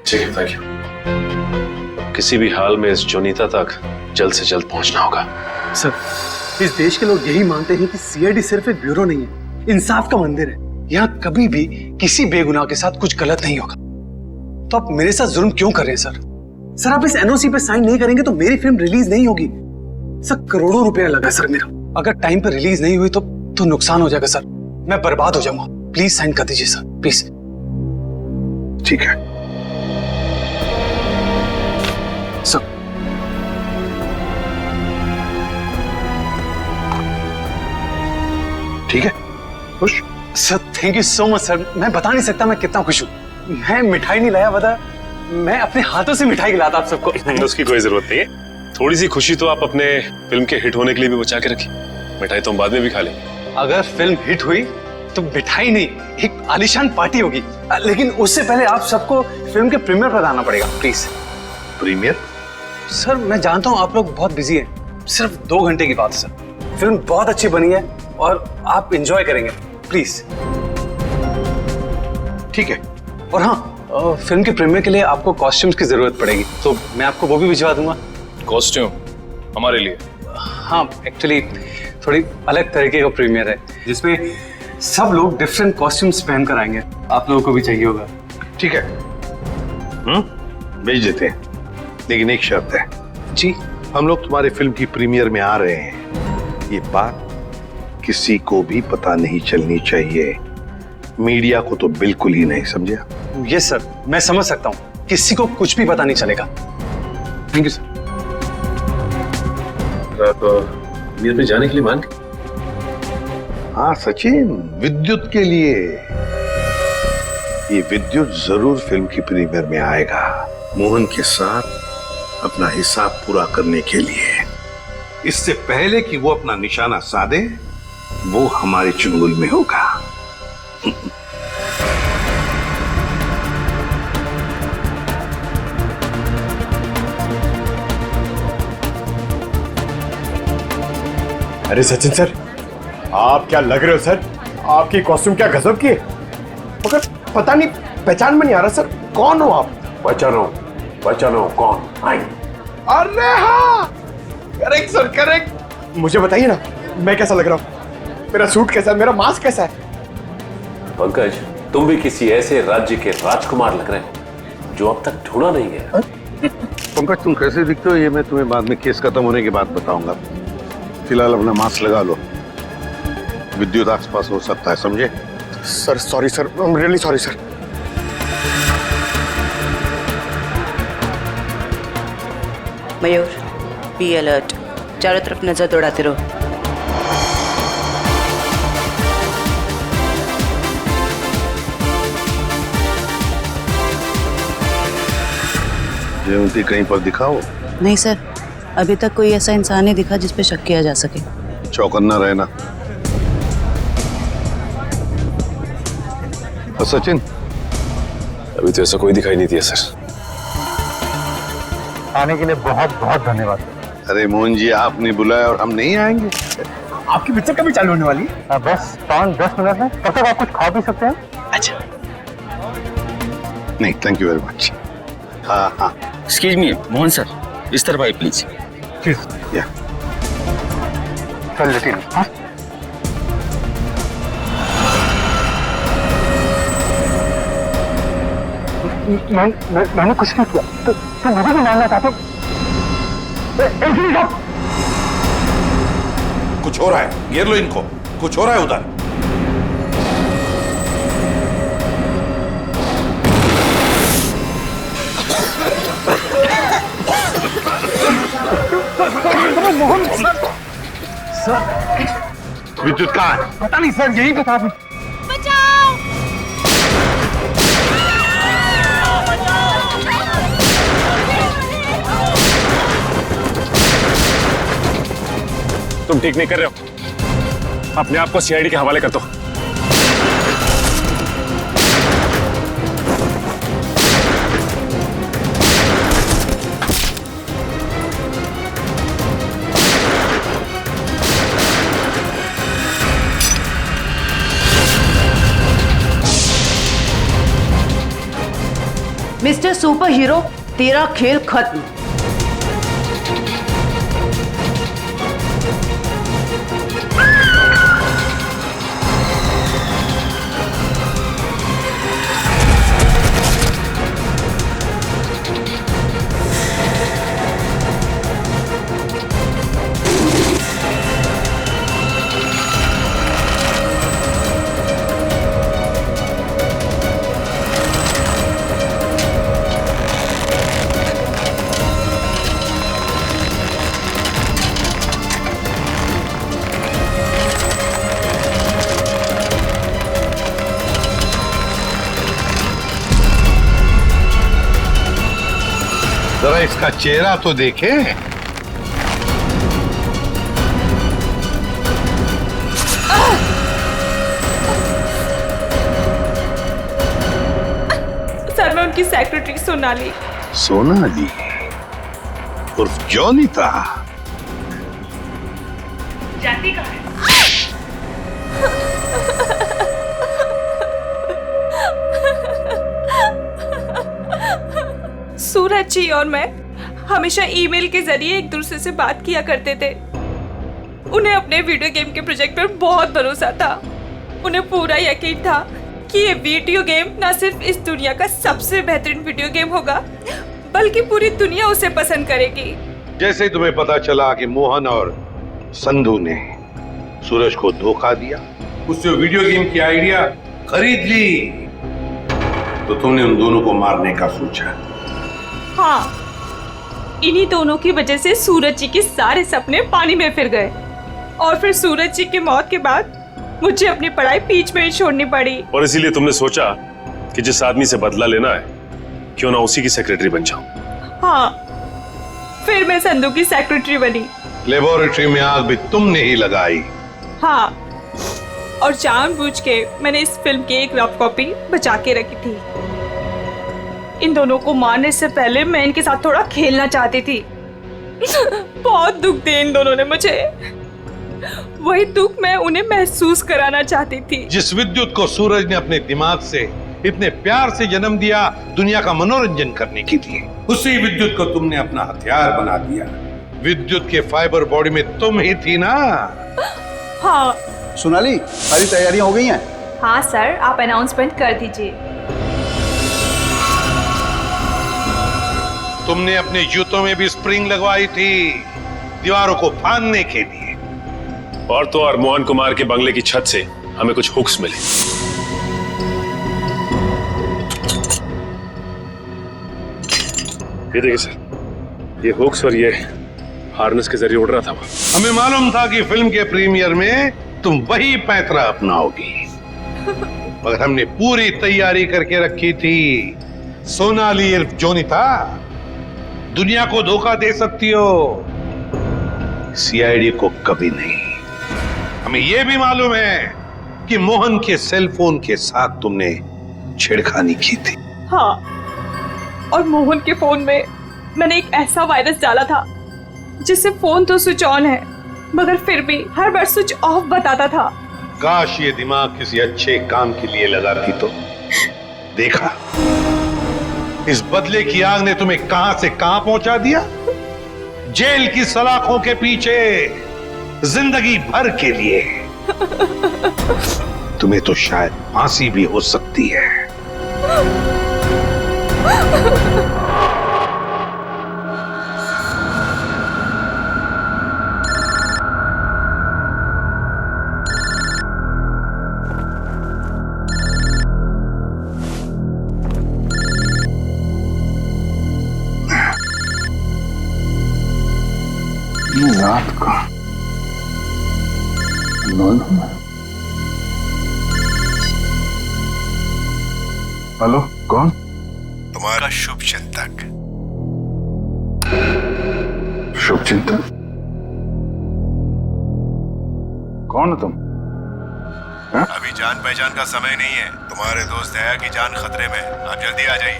ठीक है, थैंक यू। किसी भी हाल में इस जॉनिता तक जल्द से जल्द पहुंचना होगा। सर, इस देश के लोग यही मानते हैं कि सीआईडी सिर्फ एक ब्यूरो नहीं है, इंसाफ का मंदिर है। यहाँ कभी भी किसी बेगुनाह के साथ कुछ गलत नहीं होगा। तो आप मेरे साथ जुल्म क्यों कर रहे हैं सर? सर, आप इस एनओसी पे साइन नहीं करेंगे तो मेरी फिल्म रिलीज नहीं होगी। सर, करोड़ों रुपया लगा सर मेरा, अगर टाइम पर रिलीज नहीं हुई तो नुकसान हो जाएगा सर, मैं बर्बाद हो जाऊंगा। प्लीज साइन कर दीजिए सर, प्लीज। ठीक है सर। ठीक है, खुश? Sir, thank you so much sir. मैं बता नहीं सकता मैं कितना खुश हूँ। मैं मिठाई नहीं लाया, बता, मैं अपने हाथों से मिठाई खिलाता आप सबको। उसकी कोई जरूरत नहीं है, थोड़ी सी खुशी तो आप अपने फिल्म के हिट होने के लिए भी बचा के रखिए। मिठाई तो हम बाद में भी खा लेंगे। अगर फिल्म हिट हुई तो मिठाई नहीं, एक आलीशान पार्टी होगी, लेकिन उससे पहले आप सबको फिल्म के प्रीमियर पर आना पड़ेगा, प्लीज। प्रीमियर? सर, मैं जानता हूँ आप लोग बहुत बिजी हैं, सिर्फ 2 घंटे की बात है सर। फिल्म बहुत अच्छी बनी है और आप एंजॉय करेंगे, प्लीज। ठीक है। और हाँ, फिल्म के प्रीमियर के लिए आपको कॉस्ट्यूम्स की जरूरत पड़ेगी, तो मैं आपको वो भी भिजवा दूंगा। कॉस्ट्यूम हमारे लिए? हाँ, एक्चुअली थोड़ी अलग तरीके का प्रीमियर है जिसमें सब लोग डिफरेंट कॉस्ट्यूम्स पहनकर आएंगे। आप लोगों को भी चाहिए होगा। ठीक है, भेज देते हैं, लेकिन एक शर्त है। जी? हम लोग तुम्हारे फिल्म की प्रीमियर में आ रहे हैं, ये बात किसी को भी पता नहीं चलनी चाहिए, मीडिया को तो बिल्कुल ही नहीं, समझे? यस सर, मैं समझ सकता हूँ, किसी को कुछ भी पता नहीं चलेगा। Thank you sir. आप प्रीमियर पे जाने के लिए मान गए? हाँ सचिन, विद्युत के लिए। ये विद्युत जरूर फिल्म की प्रीमियर में आएगा, मोहन के साथ अपना हिसाब पूरा करने के लिए। इससे पहले कि वो अपना निशाना साधे, वो हमारे चुंगल में होगा। अरे सचिन सर, आप क्या लग रहे हो सर? आपकी कॉस्ट्यूम क्या गजब की है, मगर पता नहीं पहचान में नहीं आ रहा सर, कौन हो आप? पहचानो कौन? आई। अरे हाँ, करेक्ट सर, करेक्ट। मुझे बताइए ना, मैं कैसा लग रहा हूँ? मेरा सूट कैसा है, मेरा मास्क कैसा है? पंकज, तुम भी किसी ऐसे राज्य के राजकुमार लग रहे हो जो अब तक ढूंढा नहीं गया। पंकज, तुम कैसे दिखते हो ये मैं तुम्हें बाद में केस खत्म होने के बाद बताऊंगा। फिलहाल अपना मास्क लगा लो, विद्युत आसपास हो सकता है, समझे? Sir sorry sir, I am really sorry sir. Mayur, be alert, चारों तरफ नजर दौड़ाते रहो। जयंती कहीं पर दिखाओ। नहीं सर, अभी तक कोई ऐसा इंसान नहीं दिखा जिस पे शक किया जा सके। चौकन्ना रहना। और सचिन? अभी तो ऐसा कोई दिखाई नहीं दिया सर। आने के लिए बहुत बहुत धन्यवाद। अरे मोहन जी, आपने बुलाया और हम नहीं आएंगे? आपकी पिक्चर कभी चालू होने वाली है? बस 5-10 मिनट में। तब तक आप कुछ खा भी सकते हैं। अच्छा। नहीं, थैंक यू वेरी मच। हाँ हाँ। एक्सक्यूज मी मोहन सर, इस तरफ आइए प्लीज। या चल लेती हाँ? मैंने कुछ नहीं किया। तो मुझे भी मानना चाहते हो? कुछ हो रहा है, घेर लो इनको। कुछ हो रहा है उधर। सर, विद्युत कहाँ है? पता नहीं सर, यही बता। तुम ठीक नहीं कर रहे हो। अपने आप को सीआईडी के हवाले कर दो। मिस्टर सुपर हीरो, तेरा खेल खत्म। जरा इसका चेहरा तो देखे। सर, मैं उनकी सेक्रेटरी सोनाली। सोनाली उर्फ जोनिता। जाती कहाँ है? सूरज जी और मैं हमेशा ईमेल के जरिए एक दूसरे से बात किया करते थे। उन्हें अपने वीडियो गेम के प्रोजेक्ट पर बहुत भरोसा था। उन्हें पूरा यकीन था कि ये वीडियो गेम न सिर्फ इस दुनिया का सबसे बेहतरीन वीडियो गेम होगा, बल्कि पूरी दुनिया उसे पसंद करेगी। जैसे ही तुम्हें पता चला कि मोहन और संधू ने सूरज को धोखा दिया, उससे वीडियो गेम की आइडिया खरीद ली, तो तुमने उन दोनों को मारने का सोचा। हाँ, इन्हीं दोनों की वजह से सूरज जी के सारे सपने पानी में फिर गए और फिर सूरज जी की मौत के बाद मुझे अपनी पढ़ाई बीच में ही छोड़नी पड़ी। और इसीलिए तुमने सोचा कि जिस आदमी से बदला लेना है, क्यों ना उसी की सेक्रेटरी बन जाऊं। हाँ, फिर मैं संधू की सेक्रेटरी बनी। लेबोरेटरी में आग भी तुमने ही लगाई। हाँ, और जानबूझ के मैंने इस फिल्म की एक रफ कॉपी बचा के रखी थी। इन दोनों को मारने से पहले मैं इनके साथ थोड़ा खेलना चाहती थी। बहुत दुख दिए इन दोनों ने मुझे। वही दुख मैं उन्हें महसूस कराना चाहती थी। जिस विद्युत को सूरज ने अपने दिमाग से इतने प्यार से जन्म दिया दुनिया का मनोरंजन करने के लिए, उसी विद्युत को तुमने अपना हथियार बना दिया। विद्युत के फाइबर बॉडी में तुम ही थी ना? हाँ। सोनाली, सारी तैयारियां हो गई हैं? हाँ सर, आप अनाउंसमेंट कर दीजिए। तुमने अपने जूतों में भी स्प्रिंग लगवाई थी, दीवारों को फाड़ने के लिए। और तो और मोहन कुमार के बंगले की छत से हमें कुछ हुक्स मिले। ये देखिए सर, ये हुक्स और ये हार्नेस के जरिए उड़ रहा था वो। हमें मालूम था कि फिल्म के प्रीमियर में तुम वही पैंतरा अपनाओगी, मगर हमने पूरी तैयारी करके रखी थी। सोनाली उर्फ जोनिता, दुनिया को धोखा दे सकती हो, सीआईडी को कभी नहीं। हमें यह भी मालूम है कि मोहन के सेल फोन के साथ तुमने छेड़खानी की थी। हाँ, और मोहन के फोन में मैंने एक ऐसा वायरस डाला था जिससे फोन तो स्विच ऑन है मगर फिर भी हर बार स्विच ऑफ बताता था। काश ये दिमाग किसी अच्छे काम के लिए लगाती तो। देखा, इस बदले की आग ने तुम्हें कहां से कहां पहुंचा दिया। जेल की सलाखों के पीछे जिंदगी भर के लिए। तुम्हें तो शायद फांसी भी हो सकती है। रात को हेलो, कौन? तुम्हारा शुभ चिंतक। शुभ चिंतक? कौन हो तुम? अभी जान पहचान का समय नहीं है। तुम्हारे दोस्त दया की जान खतरे में, आप जल्दी आ जाइए।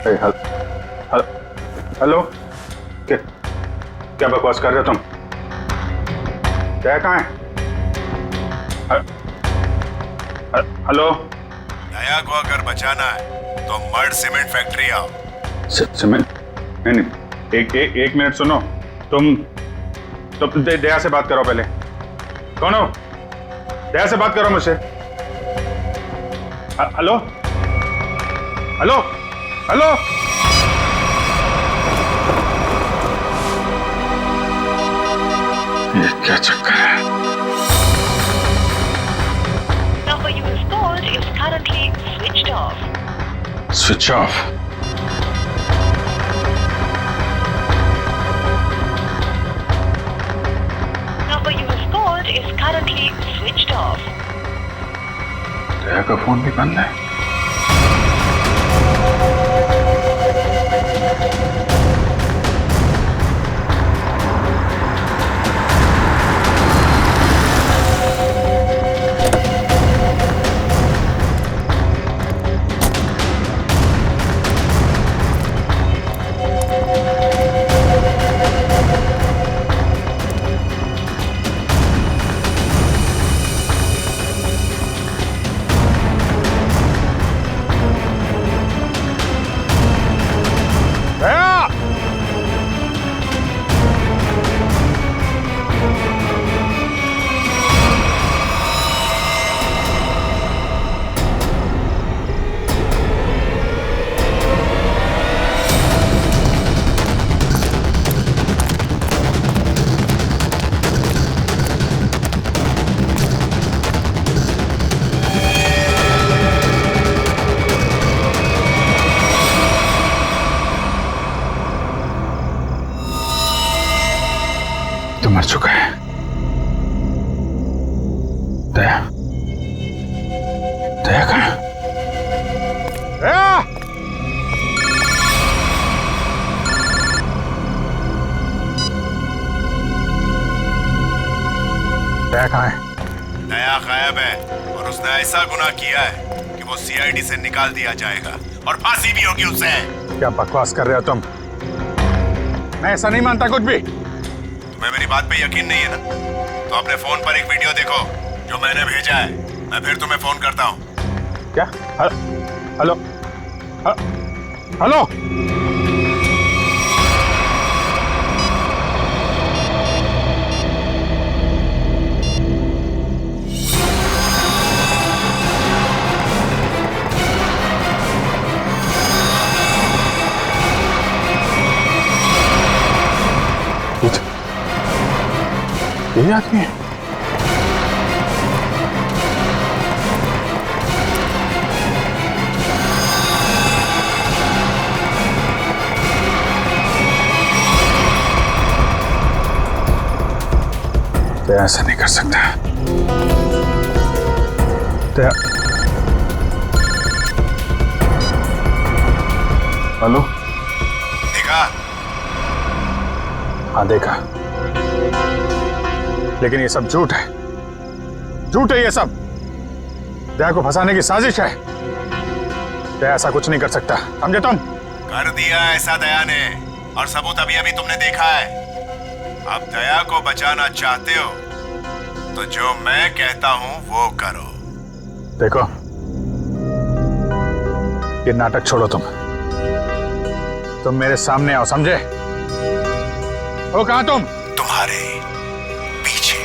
हेलो, क्या बकवास कर रहे हो तुम? क्या कहाँ है? हेलो, दया को अगर बचाना है तो मर्ड सीमेंट फैक्ट्री आओ। सीमेंट? नहीं, एक मिनट सुनो। तुम दया से बात करो पहले। कौन हो? दया से बात करो मुझसे। Hello hello hello. ये क्या चक्कर है? Number you have called is currently switched off. Switch off. Number you have called is currently switched off. दया का फोन भी बंद है। मर चुका है। दया, दया कहाँ? दया! दया कहाँ है? दया गायब है और उसने ऐसा गुनाह किया है कि वो सीआईडी से निकाल दिया जाएगा और फांसी भी होगी उसे। क्या बकवास कर रहे हो तुम? मैं ऐसा नहीं मानता कुछ भी। तुम्हें मेरी बात पे यकीन नहीं है ना? तो अपने फोन पर एक वीडियो देखो जो मैंने भेजा है। मैं फिर तुम्हें फोन करता हूँ। क्या? Hello hello. ये आदमी है। तो ऐसा नहीं कर सकता। तो हेलो, देखा? हाँ देखा, लेकिन ये सब झूठ है, झूठ है ये सब। दया को फंसाने की साजिश है। दया ऐसा कुछ नहीं कर सकता, समझे तुम? कर दिया ऐसा दया ने, और सबूत अभी अभी तुमने देखा है। अब दया को बचाना चाहते हो तो जो मैं कहता हूं वो करो। देखो, ये नाटक छोड़ो, तुम मेरे सामने आओ, समझे? हो कहां तुम? तुम्हारे पीछे।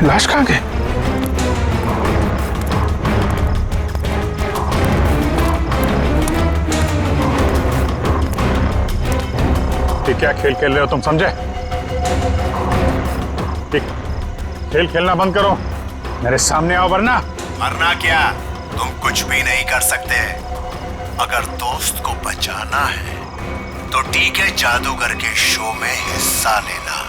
लाश कहां गई? ये क्या खेल खेल रहे हो तुम, समझे? खेल खेलना बंद करो, मेरे सामने आओ, वरना। मरना क्या, तुम कुछ भी नहीं कर सकते। अगर दोस्त को बचाना है तो ठीक है, जादूगर के शो में हिस्सा लेना।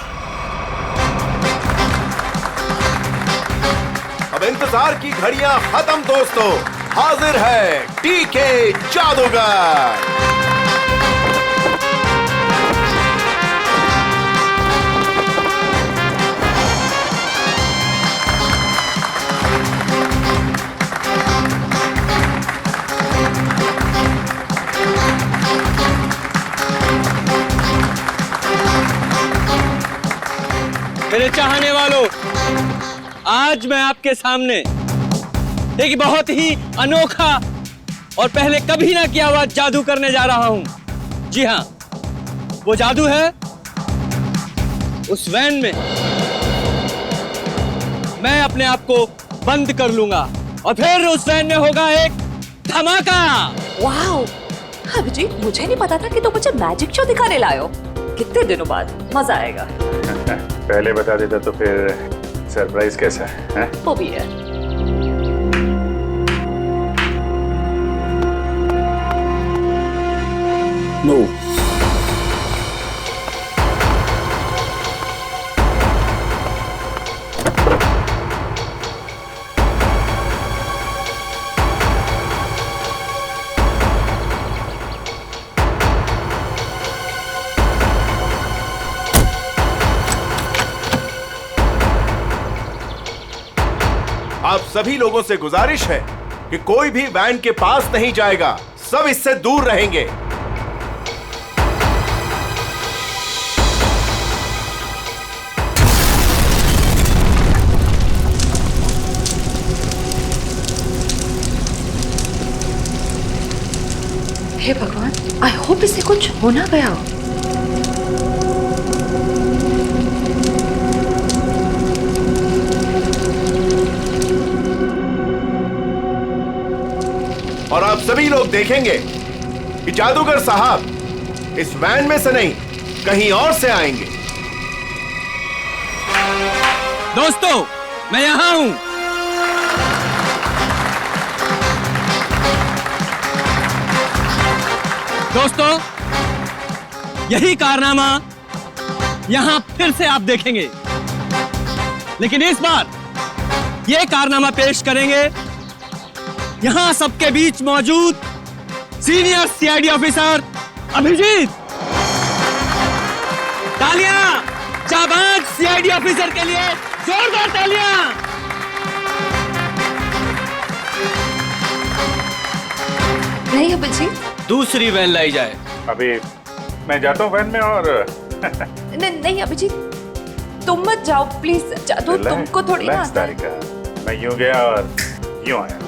अब इंतजार की घड़ियां खत्म दोस्तों, हाजिर है टीके जादूगर। मेरे चाहने वालों, आज मैं आपके सामने एक बहुत ही अनोखा और पहले कभी ना किया हुआ जादू करने जा रहा हूं। जी हां, वो जादू है उस वैन में मैं अपने आप को बंद कर लूंगा और फिर उस वैन में होगा एक धमाका। वाओ, अभिजीत, मुझे नहीं पता था कि तुम मुझे मैजिक शो दिखाने लाए हो। कितने दिनों बाद, मजा आएगा। पहले बता देता तो फिर सरप्राइज कैसा है? वो भी है। नो। आप सभी लोगों से गुजारिश है कि कोई भी वैन के पास नहीं जाएगा, सब इससे दूर रहेंगे। हे भगवान, आई होप इसे कुछ हो ना गया हो। और आप सभी लोग देखेंगे कि जादूगर साहब इस वैन में से नहीं, कहीं और से आएंगे। दोस्तों, मैं यहां हूं। दोस्तों, यही कारनामा यहां फिर से आप देखेंगे, लेकिन इस बार यह कारनामा पेश करेंगे यहां सबके बीच मौजूद सीनियर सीआईडी ऑफिसर अभिजीत। तालियां जाबाज सीआईडी ऑफिसर के लिए, जोरदार तालियां। नहीं अभिजीत, दूसरी वैन लाई जाए। अभी मैं जाता हूँ वैन में और नहीं अभिजीत, तुम मत जाओ प्लीज। जादू तुमको थोड़ी ना आता है। मैं यूं गया और यूं आया।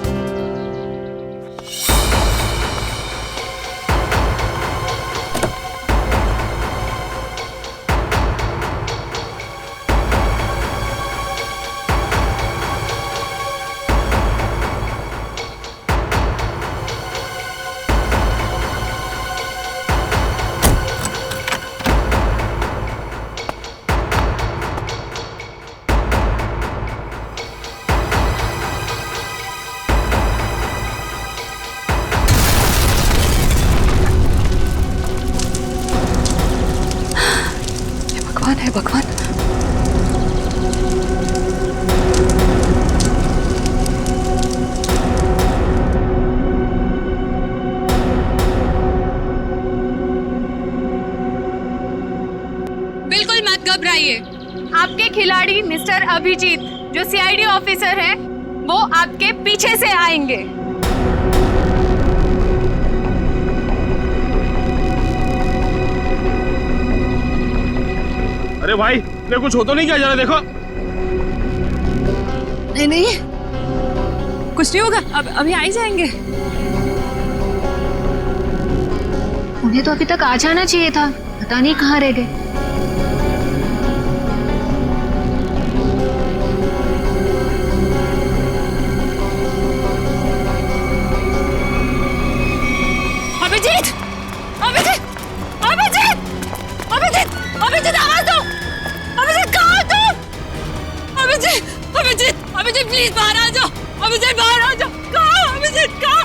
खिलाड़ी मिस्टर अभिजीत जो सीआईडी ऑफिसर है वो आपके पीछे से आएंगे। अरे भाई, ने कुछ हो तो नहीं क्या? जरा देखो। नहीं नहीं, कुछ नहीं होगा, अब अभी आ ही जाएंगे। उन्हें तो अभी तक आ जाना चाहिए था, पता नहीं कहाँ रह गए। अभिजीत, अभिजीत, अभिजीत, अभिजीत, अभिजीत, आवाज दो। अभिजीत, कहाँ हो तुम? अभिजीत, अभिजीत, अभिजीत, प्लीज बाहर आ जाओ। अभिजीत, बाहर आ जाओ। कहाँ हो अभिजीत? कहाँ?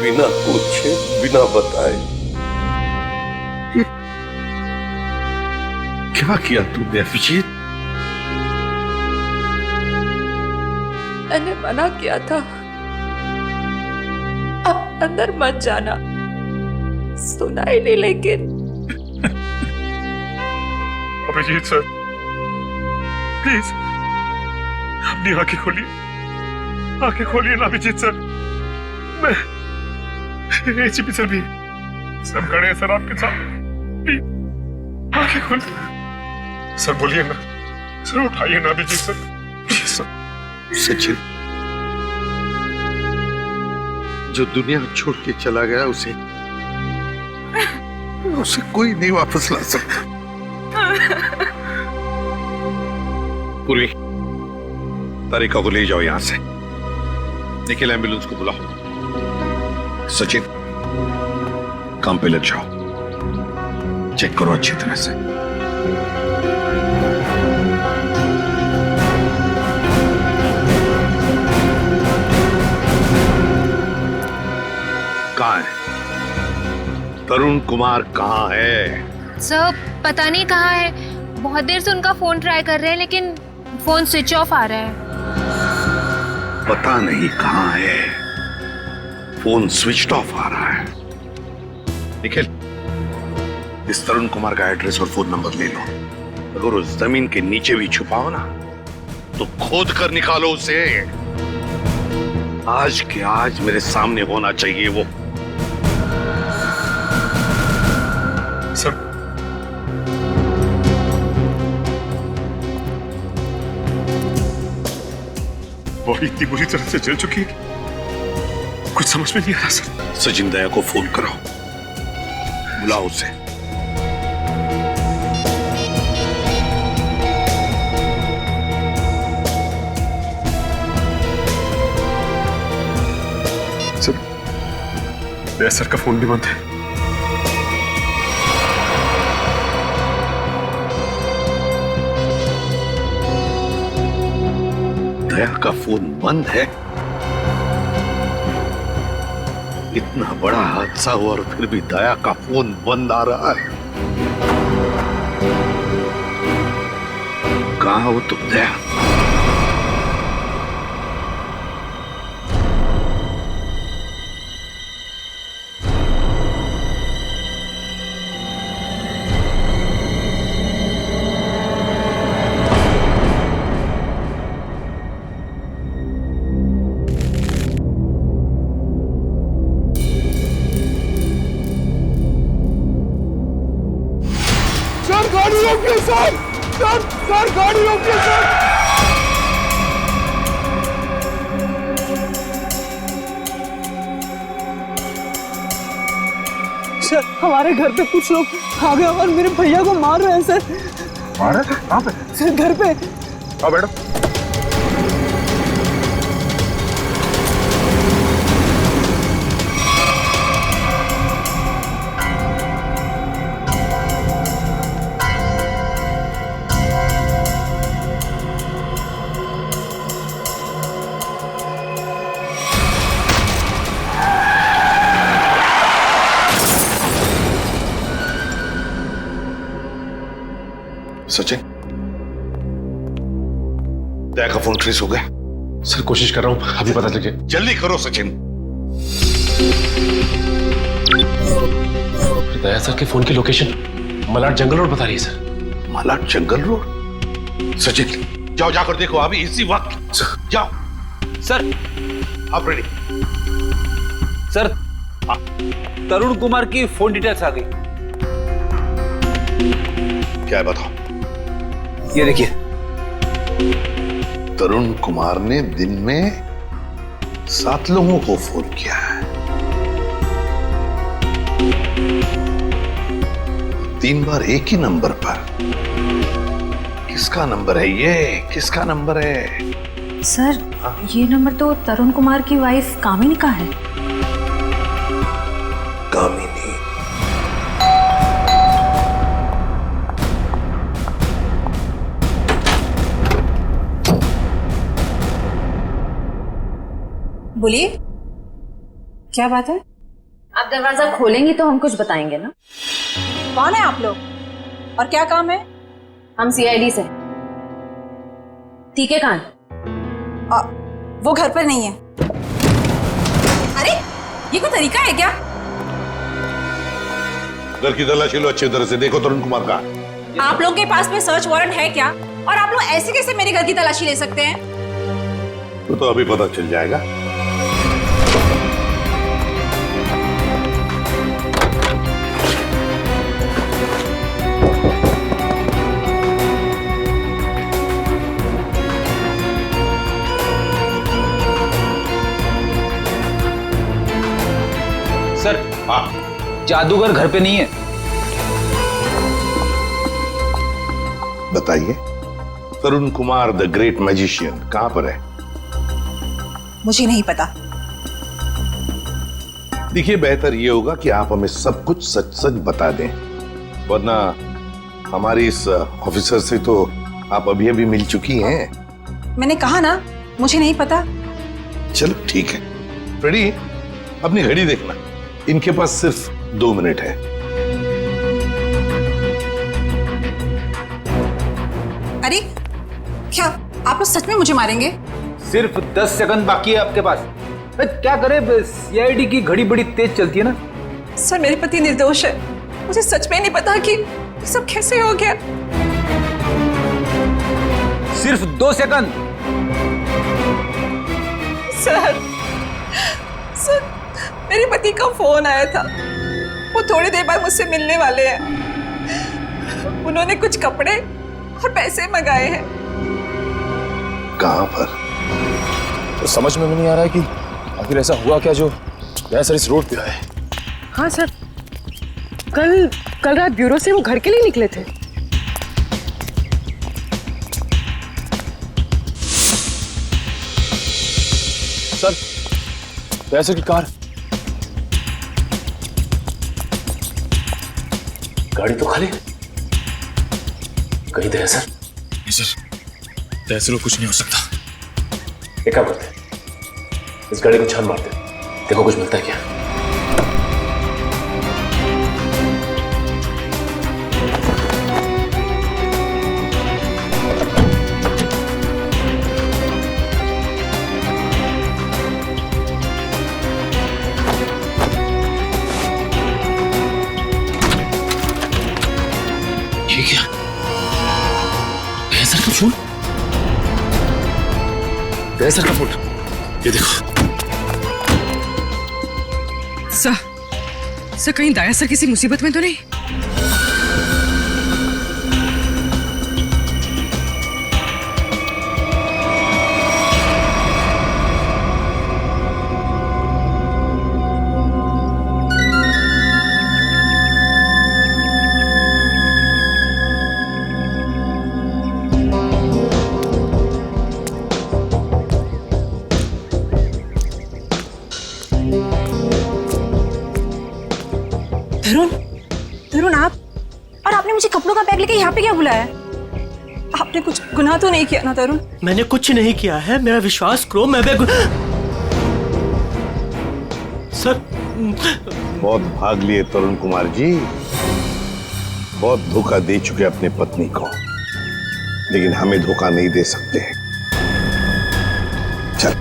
बिना पूछे, बिना बताए क्या किया तूने अभिजीत? मैंने मना किया था, अब अंदर मत जाना। सुना ही नहीं, लेकिन अभिजीत सर, प्लीज अपनी आंखें खोलिए, आंखें खोलिए ना अभिजीत सर। मैं एसीपी सर भी सब खड़े हैं सर आपके साथ, प्लीज आंखें खोलिए सर। बोलिए ना सर, उठाइए ना Abhijit sir, please sir. Sachin जो दुनिया छोड़ के चला गया उसे कोई नहीं वापस ला सकता। पूर्वी, तारिका को ले जाओ यहां से। निखिल, एम्बुलेंस को बुलाओ। सचिन, काम पे लग जाओ, चेक करो अच्छी तरह से। कहाँ है तरुण कुमार? कहाँ है? सर पता नहीं कहाँ है, बहुत देर से उनका फोन ट्राई कर रहे हैं लेकिन फोन स्विच ऑफ आ रहा है। पता नहीं कहाँ है, फोन स्विच ऑफ आ रहा है। निखिल, इस तरुण कुमार का एड्रेस और फोन नंबर ले लो। अगर उस जमीन के नीचे भी छुपाओ ना तो खोद कर निकालो उसे। आज के आज मेरे सामने होना चाहिए वो। सर, बॉडी इतनी बुरी तरह से जल चुकी है कि कुछ समझ में नहीं आ रहा सर। सचिन दया को फोन करो, बुलाओ उसे। सर, दया सर का फोन भी बंद है। दया का फोन बंद है? इतना बड़ा हादसा हुआ और फिर भी दया का फोन बंद आ रहा है। कहाँ हो तुम दया? गाड़ी रोकिए सर, सर गाड़ी रोकिए सर। सर, हमारे घर पे कुछ लोग आ गए और मेरे भैया को मार रहे हैं सर। मार रहे? कहाँ पे? सर घर पे। आओ बैठो। सचिन, दया का फोन ट्रेस हो गया? सर कोशिश कर रहा हूं, अभी पता चल जाए। जल्दी करो सचिन। दया सर के फोन की लोकेशन मलाड जंगल रोड बता रही है सर। मलाड जंगल रोड? सचिन जाओ, जाकर देखो अभी इसी वक्त। जाओ सर। आप रेडी? सर तरुण कुमार की फोन डिटेल्स आ गई। क्या है बताओ? ये देखिए, तरुण कुमार ने दिन में 7 लोगों को फोन किया है। 3 बार एक ही नंबर पर। किसका नंबर है ये? किसका नंबर है? सर ये नंबर तो तरुण कुमार की वाइफ कामिनी का है। कामिनी? बोलिए, क्या बात है? आप दरवाजा खोलेंगी तो हम कुछ बताएंगे ना। कौन है आप लोग और क्या काम है? हम सीआईडी से। टीके खान। वो घर पर नहीं है। अरे ये कोई तरीका है क्या? घर की तलाशी लो, अच्छी तरह से देखो तरुण कुमार का। आप लोग के पास में सर्च वारंट है क्या? और आप लोग ऐसे कैसे मेरे घर की तलाशी ले सकते हैं? तो अभी पता चल जाएगा। सर जादूगर घर पे नहीं है। बताइए, तरुण कुमार द ग्रेट मैजिशियन कहां पर है? मुझे नहीं पता। देखिए, बेहतर ये होगा कि आप हमें सब कुछ सच सच बता दें, वरना हमारी इस ऑफिसर से तो आप अभी अभी मिल चुकी हैं। मैंने कहा ना, मुझे नहीं पता। चलो ठीक है। रेडी? अपनी घड़ी देखना, इनके पास सिर्फ 2 मिनट है। अरे क्या आप लोग सच में मुझे मारेंगे? सिर्फ 10 सेकंड बाकी है आपके पास। क्या करे, सीआईडी की घड़ी बड़ी तेज चलती है ना। सर मेरे पति निर्दोष है, मुझे सच में नहीं पता कि ये सब कैसे हो गया। सिर्फ 2 सेकंड। सर मेरे पति का फोन आया था, वो थोड़ी देर बाद मुझसे मिलने वाले हैं। उन्होंने कुछ कपड़े और पैसे मंगाए हैं। कहां पर? तो समझ में नहीं आ रहा है कि आखिर ऐसा हुआ क्या जो दया सर इस रोड पे आए। हाँ सर, कल रात ब्यूरो से वो घर के लिए निकले थे। सर दया सर की कार। गाड़ी तो खाली, कहीं दया सर? नहीं सर, दया सर को कुछ नहीं हो सकता। एक काम करते, इस गाड़ी को छान मारते, देखो कुछ मिलता है क्या। ये क्या? दया सर का फोन? दया सर का फोन, ये देखो। सर कहीं दया सर किसी मुसीबत में तो नहीं? तरुण आप, और आपने मुझे कपड़ों का बैग लेके यहाँ पे क्या बुलाया? आपने कुछ गुनाह तो नहीं किया ना तरुण? मैंने कुछ नहीं किया है, मेरा विश्वास करो। मैं सर बहुत भाग लिए तरुण कुमार जी, बहुत धोखा दे चुके अपनी पत्नी को। लेकिन हमें धोखा नहीं दे सकते। चल।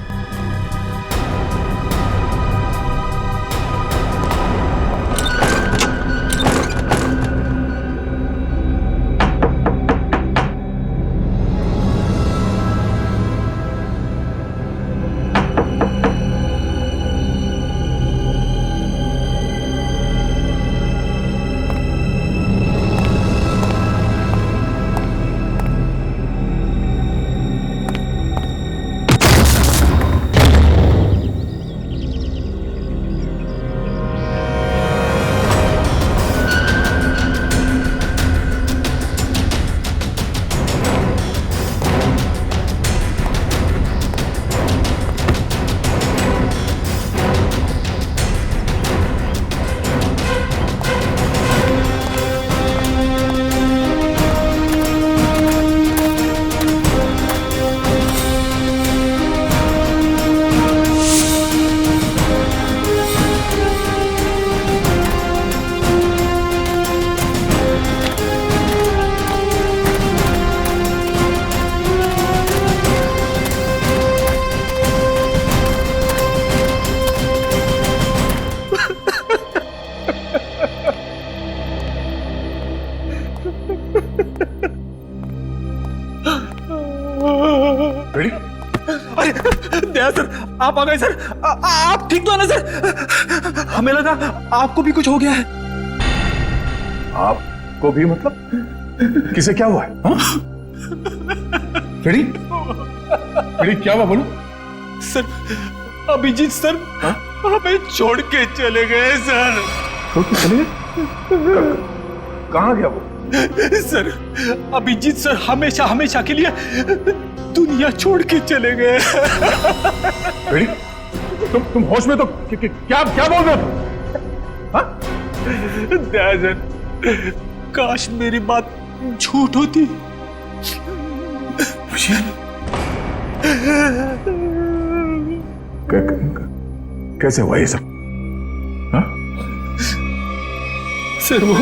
रेडी? अरे दया सर, आप आ गए सर। आप ठीक तो है ना सर? हमें लगा आपको भी कुछ हो गया है। आपको भी मतलब? किसे क्या हुआ है? रेडी? रेडी क्या हुआ बोलो? सर अभिजीत सर हमें छोड़ के चले गए सर। छोड़ के चले गए? कहाँ गया वो? सर अभिजीत सर हमेशा हमेशा के लिए दुनिया छोड़ के चले गए। रेडी? तुम होश में तो क्या बोल रहे हो? दया सर, काश मेरी बात झूठ होती। कैसे हुआ ये सब? हाँ? सर वो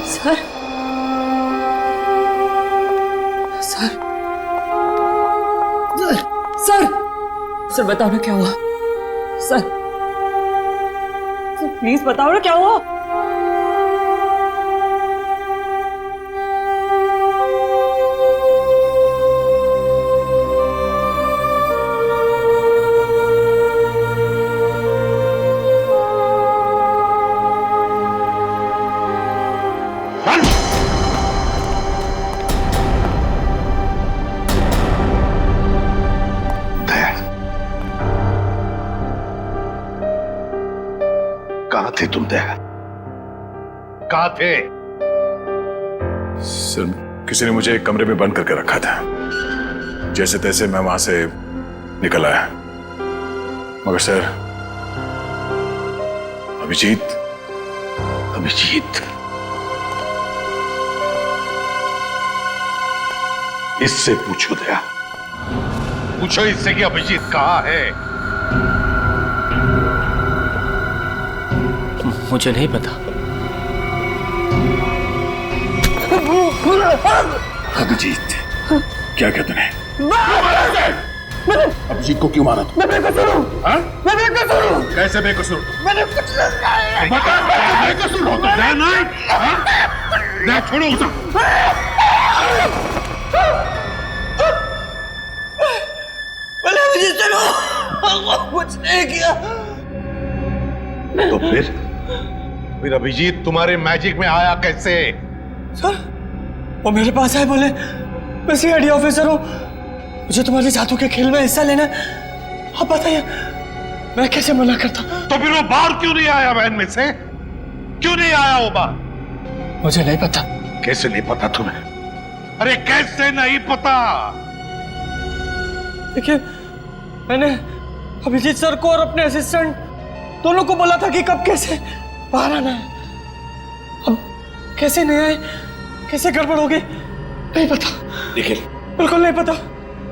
सर सर सर सर बताओ ना क्या हुआ? सर प्लीज बताओ ना क्या हुआ? कहाँ थे तुम दया? कहाँ थे? सर किसी ने मुझे एक कमरे में बंद करके रखा था। जैसे तैसे मैं वहां से निकल आया, मगर सर अभिजीत इससे पूछो दया, पूछो इससे कि अभिजीत कहाँ है? मुझे नहीं पता। अभिजीत क्या कहते हैं? अभिजीत को क्यों मारा तुम? मैं बेकसूर हूँ। मैं बेकसूर हूँ। कैसे बेकसूर? मैंने कुछ नहीं किया। बेकसूर हो तो दया नहीं? दया छोड़ो उसे। मैंने अभिजीत चलो कुछ नहीं किया। तो फिर अभिजीत तुम्हारे मैजिक में आया कैसे? सर वो मेरे पास आए, बोले मैं सीआईडी ऑफिसर हूँ, मुझे तुम्हारे जादू के खेल में हिस्सा लेना है। आप बताइए मैं कैसे मना करता? तो फिर वो बाहर क्यों नहीं आया बहन में से? क्यों नहीं आया वो बाहर? मुझे नहीं पता। कैसे नहीं पता तुम्हें? अरे कैसे नहीं पता? देखिए मैंने अभिजीत सर को और अपने असिस्टेंट दोनों को बोला था कि कब कैसे बाहर आना है। अब कैसे नहीं आए, कैसे गड़बड़ हो गई नहीं पता। निखिल, बिल्कुल नहीं पता।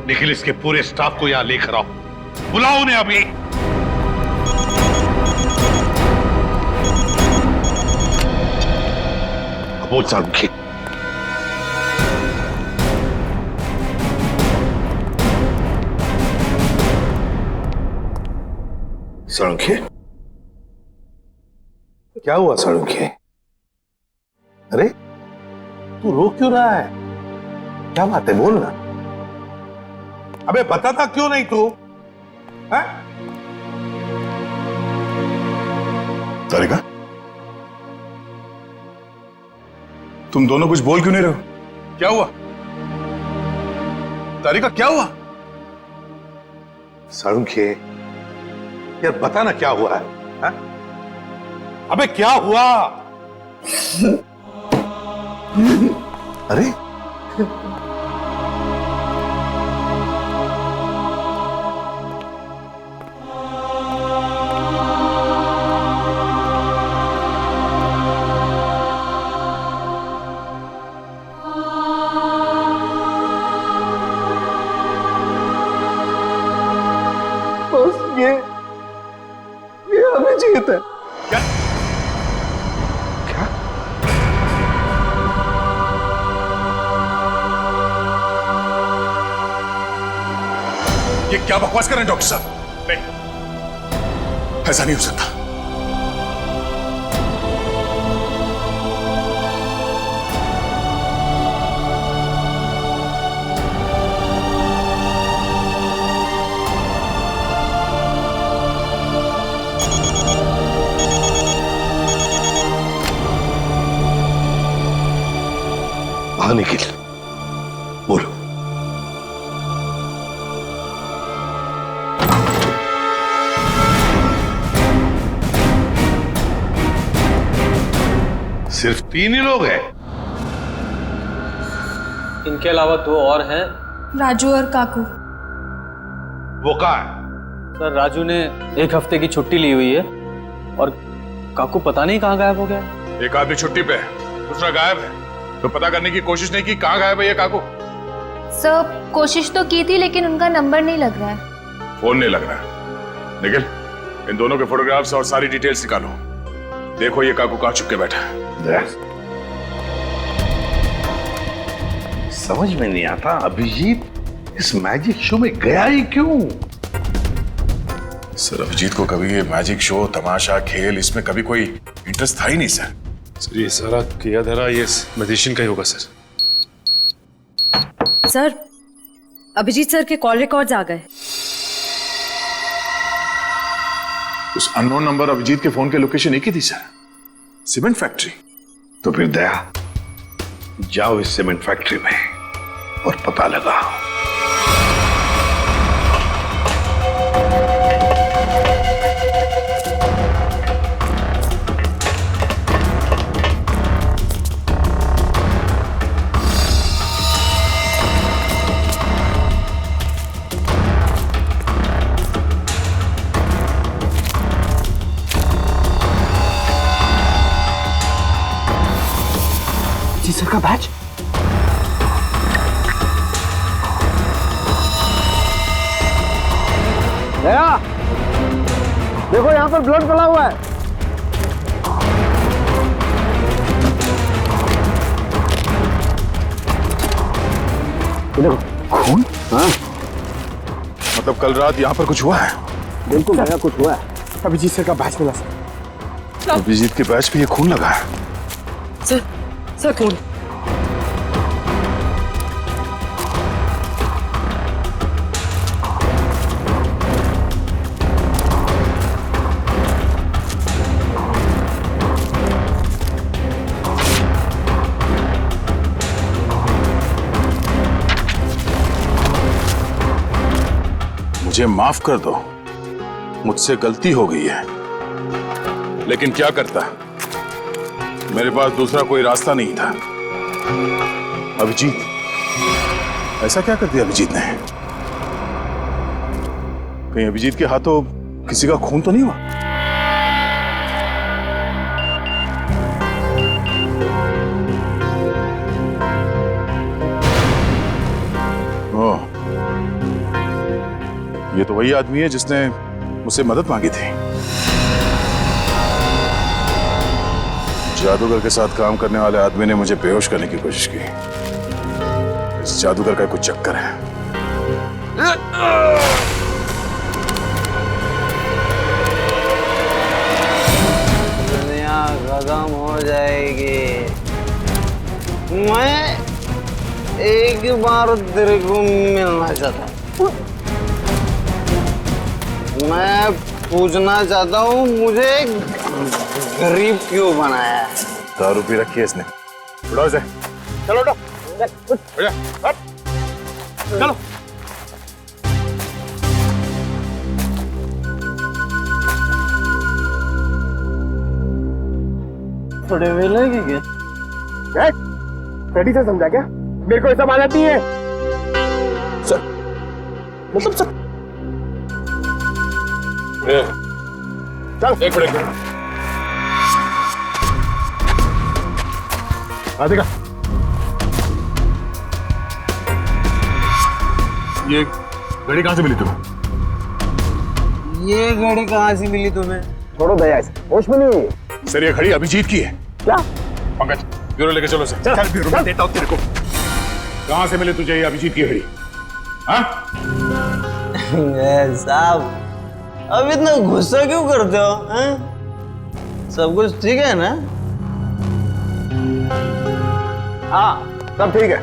निखिल, इसके पूरे स्टाफ को यहाँ लेकर आओ, बुलाओ उन्हें अभी। बोल सारुखी। सारुखी, क्या हुआ सारुखी? अरे तू रो क्यों रहा है? क्या बात है, बोल ना। अबे बताता क्यों नहीं तू? तारिका, तुम दोनों कुछ बोल क्यों नहीं रहे हो? क्या हुआ? तारिका क्या हुआ? सारुखी यार बता ना क्या हुआ है? अबे क्या हुआ? अरे ये अभिजीत है। क्या? क्या? ये क्या बकवास कर रहे हैं डॉक्टर साहब? नहीं, ऐसा नहीं हो सकता। हाँ निखिल, बोलो। सिर्फ 3 ही लोग हैं? इनके अलावा 2 और हैं, राजू और काकू। वो कहाँ है? सर राजू ने 1 हफ्ते की छुट्टी ली हुई है और काकू पता नहीं कहाँ गायब हो गया। एक आदमी छुट्टी पे है, दूसरा गायब है, तो पता करने की कोशिश नहीं की कहाँ गायब है ये काकू? सर कोशिश तो की थी लेकिन उनका नंबर नहीं लग रहा है। फोन नहीं लग रहा है। निखिल, इन दोनों के फोटोग्राफ्स और सारी डिटेल्स निकालो। देखो ये काकू कहाँ छुप के बैठा है। समझ में नहीं आता अभिजीत इस मैजिक शो में गया ही क्यों? सर अभिजीत को कभी ये मैजिक शो, तमाशा, खेल, इसमें कभी कोई इंटरेस्ट था ही नहीं सर। सर ये सारा किया धरा ये मैजिशियन का ही होगा सर। सर अभिजीत सर के कॉल रिकॉर्ड्स आ गए। उस अननोन नंबर अभिजीत के फोन के लोकेशन एक ही थी सर, सीमेंट फैक्ट्री। तो फिर दया, जाओ इस सीमेंट फैक्ट्री में और पता लगाओ। जी सर का बैच। दया, देखो यहाँ पर ब्लड पड़ा हुआ है। देखो खून। हाँ, मतलब कल रात यहाँ पर कुछ हुआ है? बिल्कुल दया, कुछ हुआ है। अभिजीत सर का बैच मिला सर। अभिजीत के बैच पे ये खून लगा है। सर खून। मुझे माफ कर दो, मुझसे गलती हो गई है, लेकिन क्या करता, मेरे पास दूसरा कोई रास्ता नहीं था। अभिजीत, ऐसा क्या कर दिया अभिजीत ने? कहीं अभिजीत के हाथों किसी का खून तो नहीं हुआ? ओह, ये तो वही आदमी है जिसने मुझसे मदद मांगी थी। जादूगर के साथ काम करने वाले आदमी ने मुझे बेहोश करने की कोशिश की। इस जादूगर का कुछ चक्कर है। दुनिया खत्म हो जाएगी। मैं एक बार तेरे को मिलना चाहता हूँ। मैं पूछना चाहता हूँ, मुझे गरीब क्यों बनाया है? दारू पी रखी है इसने। उठाओ इसे। चलो उठो। चलो। थोड़े वेले की क्या? रेडी से समझा क्या? मेरे को ऐसा मानती है सर, मतलब सर। चल एक मिनट। राधिका, ये घड़ी कहाँ से मिली तुम्हें? ये घड़ी कहाँ से मिली तुम्हें? छोड़ो दया, होश में नहीं है। सर ये घड़ी अभिजीत की है। क्या? पंकज, ब्यूरो लेके चलो सर। चल ब्यूरो में देता हूँ तेरे को। कहाँ से मिले तुझे ये अभिजीत की घड़ी? हाँ? साहब, अब इतना गुस्सा क्यों करते हो? हैं? सब कुछ ठीक है ना? हाँ, सब ठीक है।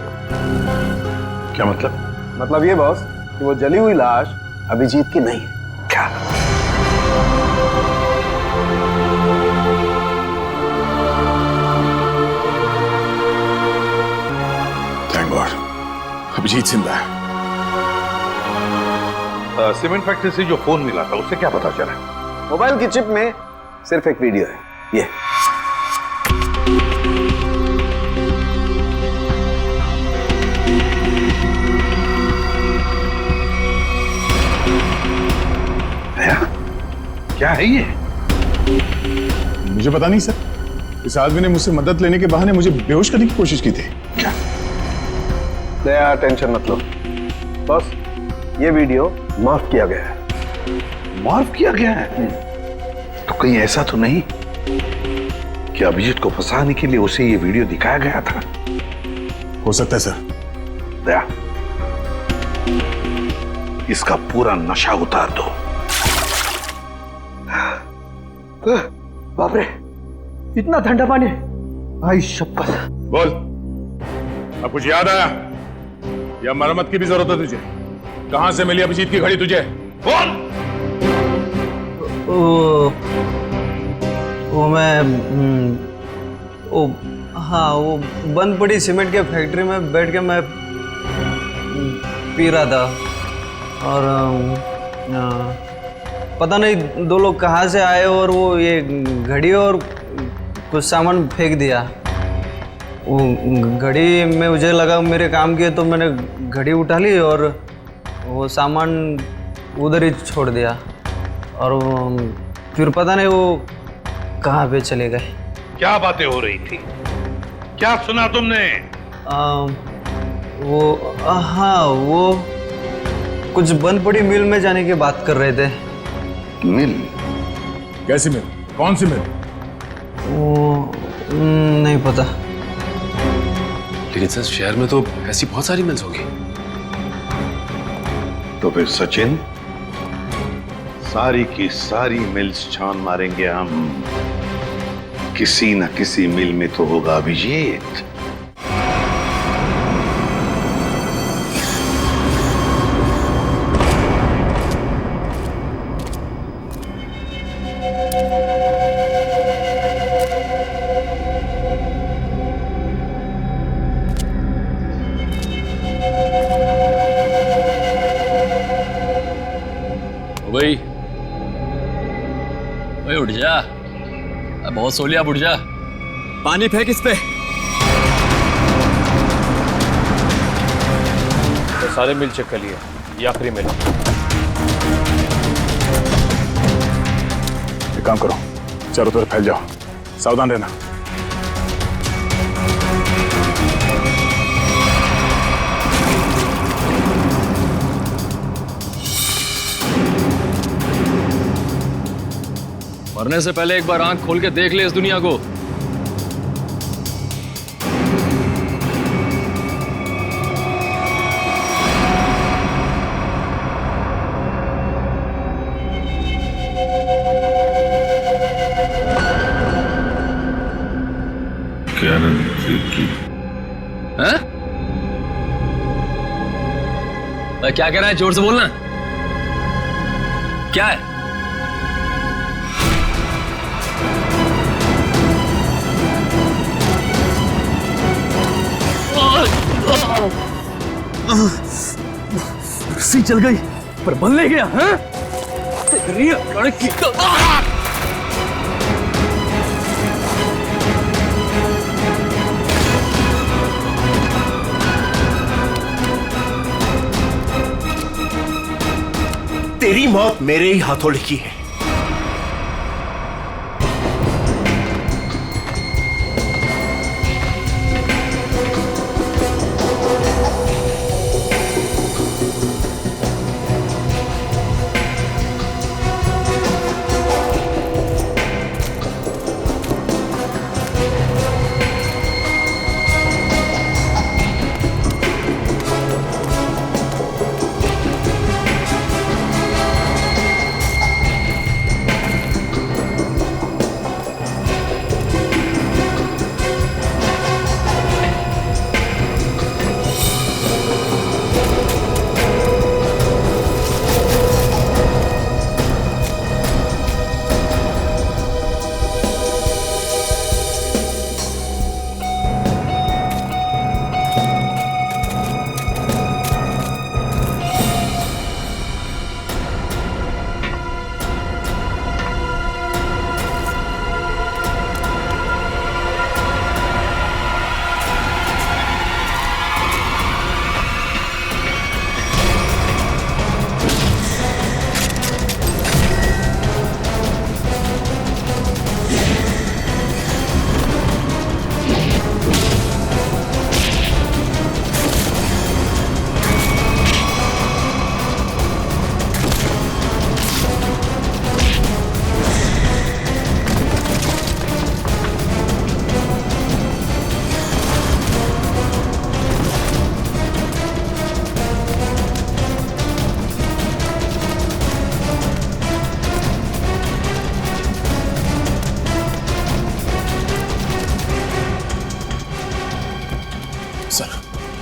क्या मतलब? मतलब ये बॉस कि वो जली हुई लाश अभिजीत की नहीं है। क्या? थैंक गॉड, अभिजीत जिंदा है। सीमेंट फैक्ट्री से जो फोन मिला था उससे क्या पता चला? मोबाइल की चिप में सिर्फ एक वीडियो है, ये। क्या है ये? मुझे पता नहीं सर, इस आदमी ने मुझसे मदद लेने के बहाने मुझे बेहोश करने की कोशिश की थी। क्या? दया, टेंशन मत लो बॉस, ये वीडियो माफ किया गया है। माफ किया गया है? तो कहीं ऐसा तो नहीं कि अभिजीत को फंसाने के लिए उसे ये वीडियो दिखाया गया था? हो सकता है सर। दया, इसका पूरा नशा उतार दो। बाप रे, इतना ठंडा पानी! भाई शपथ। बोल, अब कुछ याद आया या मरम्मत की भी जरूरत है तुझे? कहां से मिली अभिजीत की घड़ी तुझे? बोल। वो मैं हाँ, वो बंद पड़ी सीमेंट के फैक्ट्री में बैठ के मैं पी रहा था और पता नहीं दो लोग कहाँ से आए और वो ये घड़ी और कुछ सामान फेंक दिया। वो घड़ी में मुझे लगा मेरे काम की है तो मैंने घड़ी उठा ली और वो सामान उधर ही छोड़ दिया और फिर पता नहीं वो कहाँ पे चले गए। क्या बातें हो रही थी? क्या सुना तुमने? हाँ, वो कुछ बंद पड़ी मिल में जाने की बात कर रहे थे। मिल? कैसी मिल? कौन सी मिल? वो नहीं पता। लेकिन सर शहर में तो ऐसी बहुत सारी मिल्स होगी। तो फिर सचिन, सारी की सारी मिल्स छान मारेंगे हम। किसी न किसी मिल में तो होगा अभिजीत। बहुत सो लिया, बुढ़जा। पानी फेंक इस पे। तो सारे मिल चेक कर लिए, ये आखिरी मिल। एक काम करो, चारों तरफ फैल जाओ, सावधान रहना। मरने से पहले एक बार आंख खोल के देख ले इस दुनिया को। हैं? क्या कह रहा है? जोर से बोलना। क्या है? रस्सी चल गई पर बल ले गया। हैं? तेरी लड़की का तेरी मौत मेरे ही हाथों लिखी है।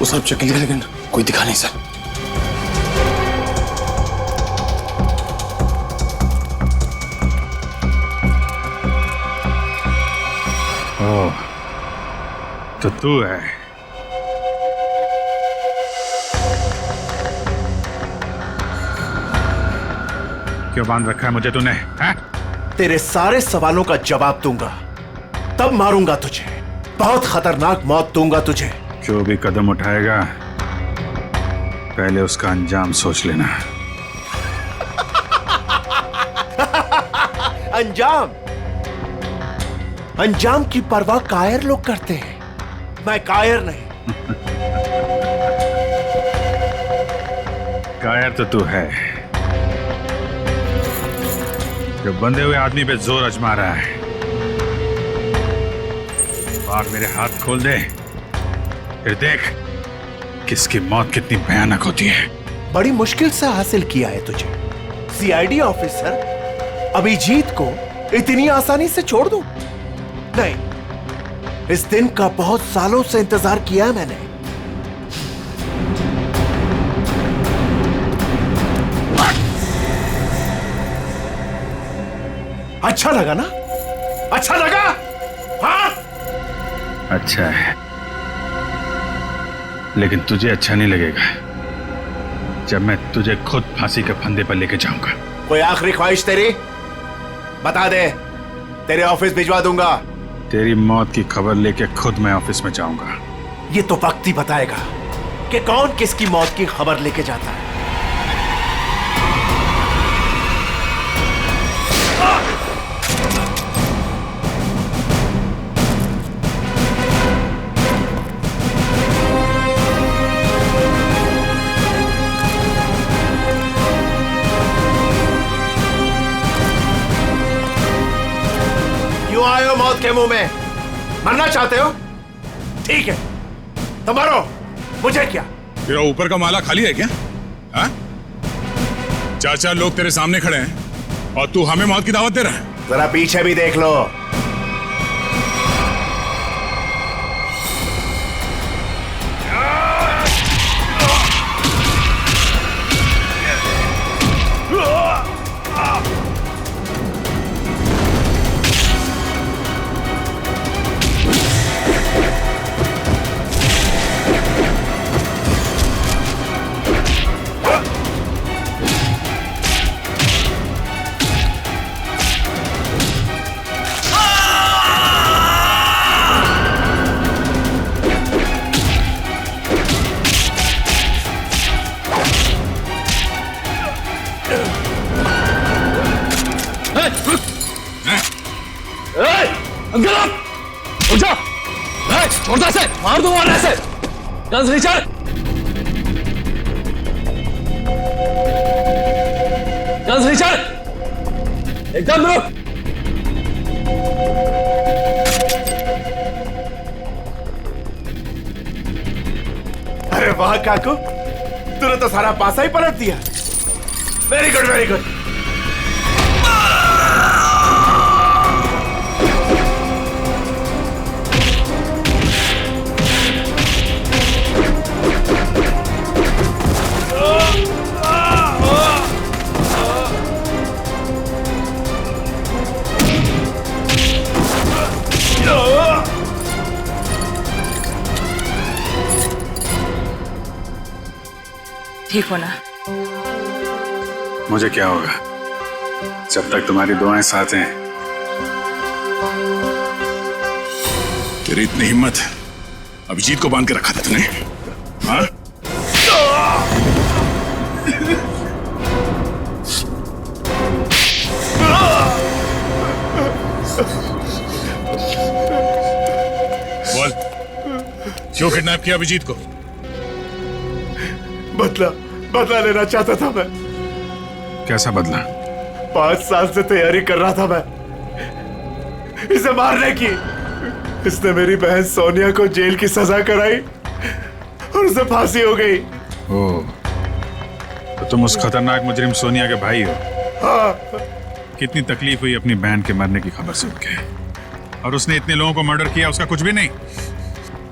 वो सब चेक लिया लेकिन कोई दिखा नहीं सर। ओह, तो तू है। क्यों बांध रखा है मुझे तूने? हैं? तेरे सारे सवालों का जवाब दूंगा, तब मारूंगा तुझे। बहुत खतरनाक मौत दूंगा तुझे। जो भी कदम उठाएगा पहले उसका अंजाम सोच लेना। अंजाम? अंजाम की परवाह कायर लोग करते हैं, मैं कायर नहीं। कायर तो तू है, जो बंधे हुए आदमी पे जोर आजमा रहा है। बाग मेरे हाथ खोल दे, फिर देख किसकी मौत कितनी भयानक होती है। बड़ी मुश्किल से हासिल किया है तुझे। सीआईडी ऑफिसर अभिजीत को इतनी आसानी से छोड़ दूं? नहीं, इस दिन का बहुत सालों से इंतजार किया है मैंने। अच्छा लगा ना? अच्छा लगा? हाँ? अच्छा है, लेकिन तुझे अच्छा नहीं लगेगा जब मैं तुझे खुद फांसी के फंदे पर लेके जाऊंगा। कोई आखिरी ख्वाहिश तेरी? बता दे, तेरे ऑफिस भिजवा दूंगा। तेरी मौत की खबर लेके खुद मैं ऑफिस में जाऊंगा। ये तो वक्त ही बताएगा कि कौन किसकी मौत की खबर लेके जाता है। क्यों आए हो मौत के मुंह में? मरना चाहते हो? ठीक है तो मरो, मुझे क्या। तेरा ऊपर का माला खाली है क्या? हाँ? 4 लोग तेरे सामने खड़े हैं और तू हमें मौत की दावत दे रहा है। जरा पीछे भी देख लो। छोड़ता से मार दूंगा ऐसे। गन्स रिचर्ड, गन्स रिचर्ड, एकदम रुक। अरे वाह काकू, तूने तो सारा पासा ही पलट दिया। Very good very good. ठीक हो ना? मुझे क्या होगा जब तक तुम्हारी दुआएं साथ हैं। तेरी इतनी हिम्मत अभिजीत को बांध के रखा था तूने? हाँ? बोल, क्यों किडनैप किया अभिजीत को? बदला लेना चाहता था मैं। कैसा बदला? 5 साल से तैयारी कर रहा था मैं इसे मारने की। इसने मेरी बहन सोनिया को जेल की सजा कराई और उसे फांसी हो गई। ओह, तो तुम उस खतरनाक मुजरिम सोनिया के भाई हो? हाँ। कितनी तकलीफ हुई अपनी बहन के मरने की खबर सुन के। और उसने इतने लोगों को मर्डर किया, उसका कुछ भी नहीं?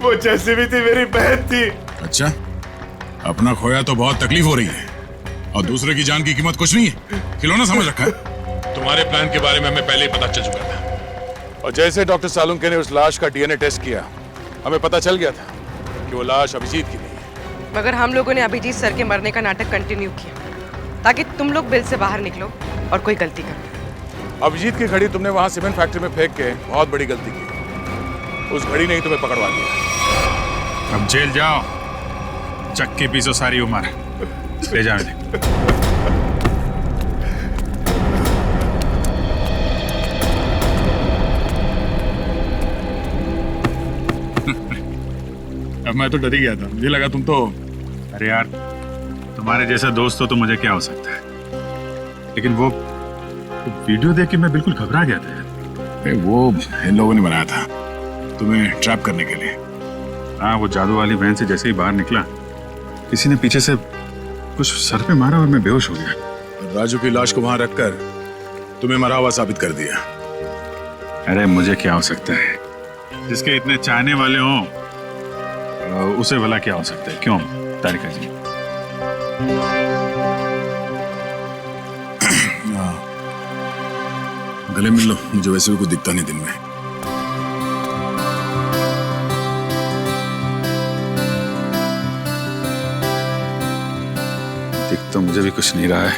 वो जैसी भी थी मेरी बहन थी। अच्छा, अपना खोया तो बहुत तकलीफ हो रही है और दूसरे की जान की कीमत कुछ नहीं है, खिलौना समझ रखा है। तुम्हारे प्लान के बारे में हमें पहले ही पता चल चुका था और जैसे डॉक्टर सालुंके ने उस लाश का डीएनए टेस्ट किया, हमें पता चल गया था कि वो लाश अभिजीत की नहीं है। मगर हम लोगों ने अभिजीत सर के मरने का नाटक कंटिन्यू किया ताकि तुम लोग बिल से बाहर निकलो और कोई गलती करो। अभिजीत की घड़ी तुमने वहां सीमेंट फैक्ट्री में फेंक के बहुत बड़ी गलती की। उस घड़ी ने ही तुम्हें पकड़वा दिया। अब जेल जाओ, चक्की पीसो सारी उम्र। ले जाओ इन्हें। अब मैं तो डर ही गया था, मुझे लगा तुम तो। अरे यार, तुम्हारे जैसा दोस्त हो तो मुझे क्या हो सकता है, लेकिन वो वीडियो देख के मैं बिल्कुल घबरा गया था यार। वो इन लोगों ने बनाया था तुम्हें ट्रैप करने के लिए। हाँ, वो जादू वाली वैन से जैसे ही बाहर निकला, किसी ने पीछे से कुछ सर पे मारा और मैं बेहोश हो गया। राजू की लाश को वहां रखकर तुम्हें मरा हुआ साबित कर दिया। अरे मुझे क्या हो सकता है, जिसके इतने चाहने वाले हों उसे भला क्या हो सकता है? क्यों तारिका जी? गले मिल लो, मुझे वैसे भी कुछ दिखता नहीं दिन में। दिख तो मुझे भी कुछ नहीं रहा है।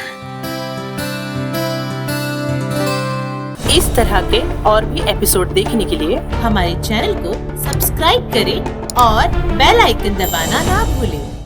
इस तरह के और भी एपिसोड देखने के लिए हमारे चैनल को सब्सक्राइब करें और बेल आइकन दबाना ना भूलें।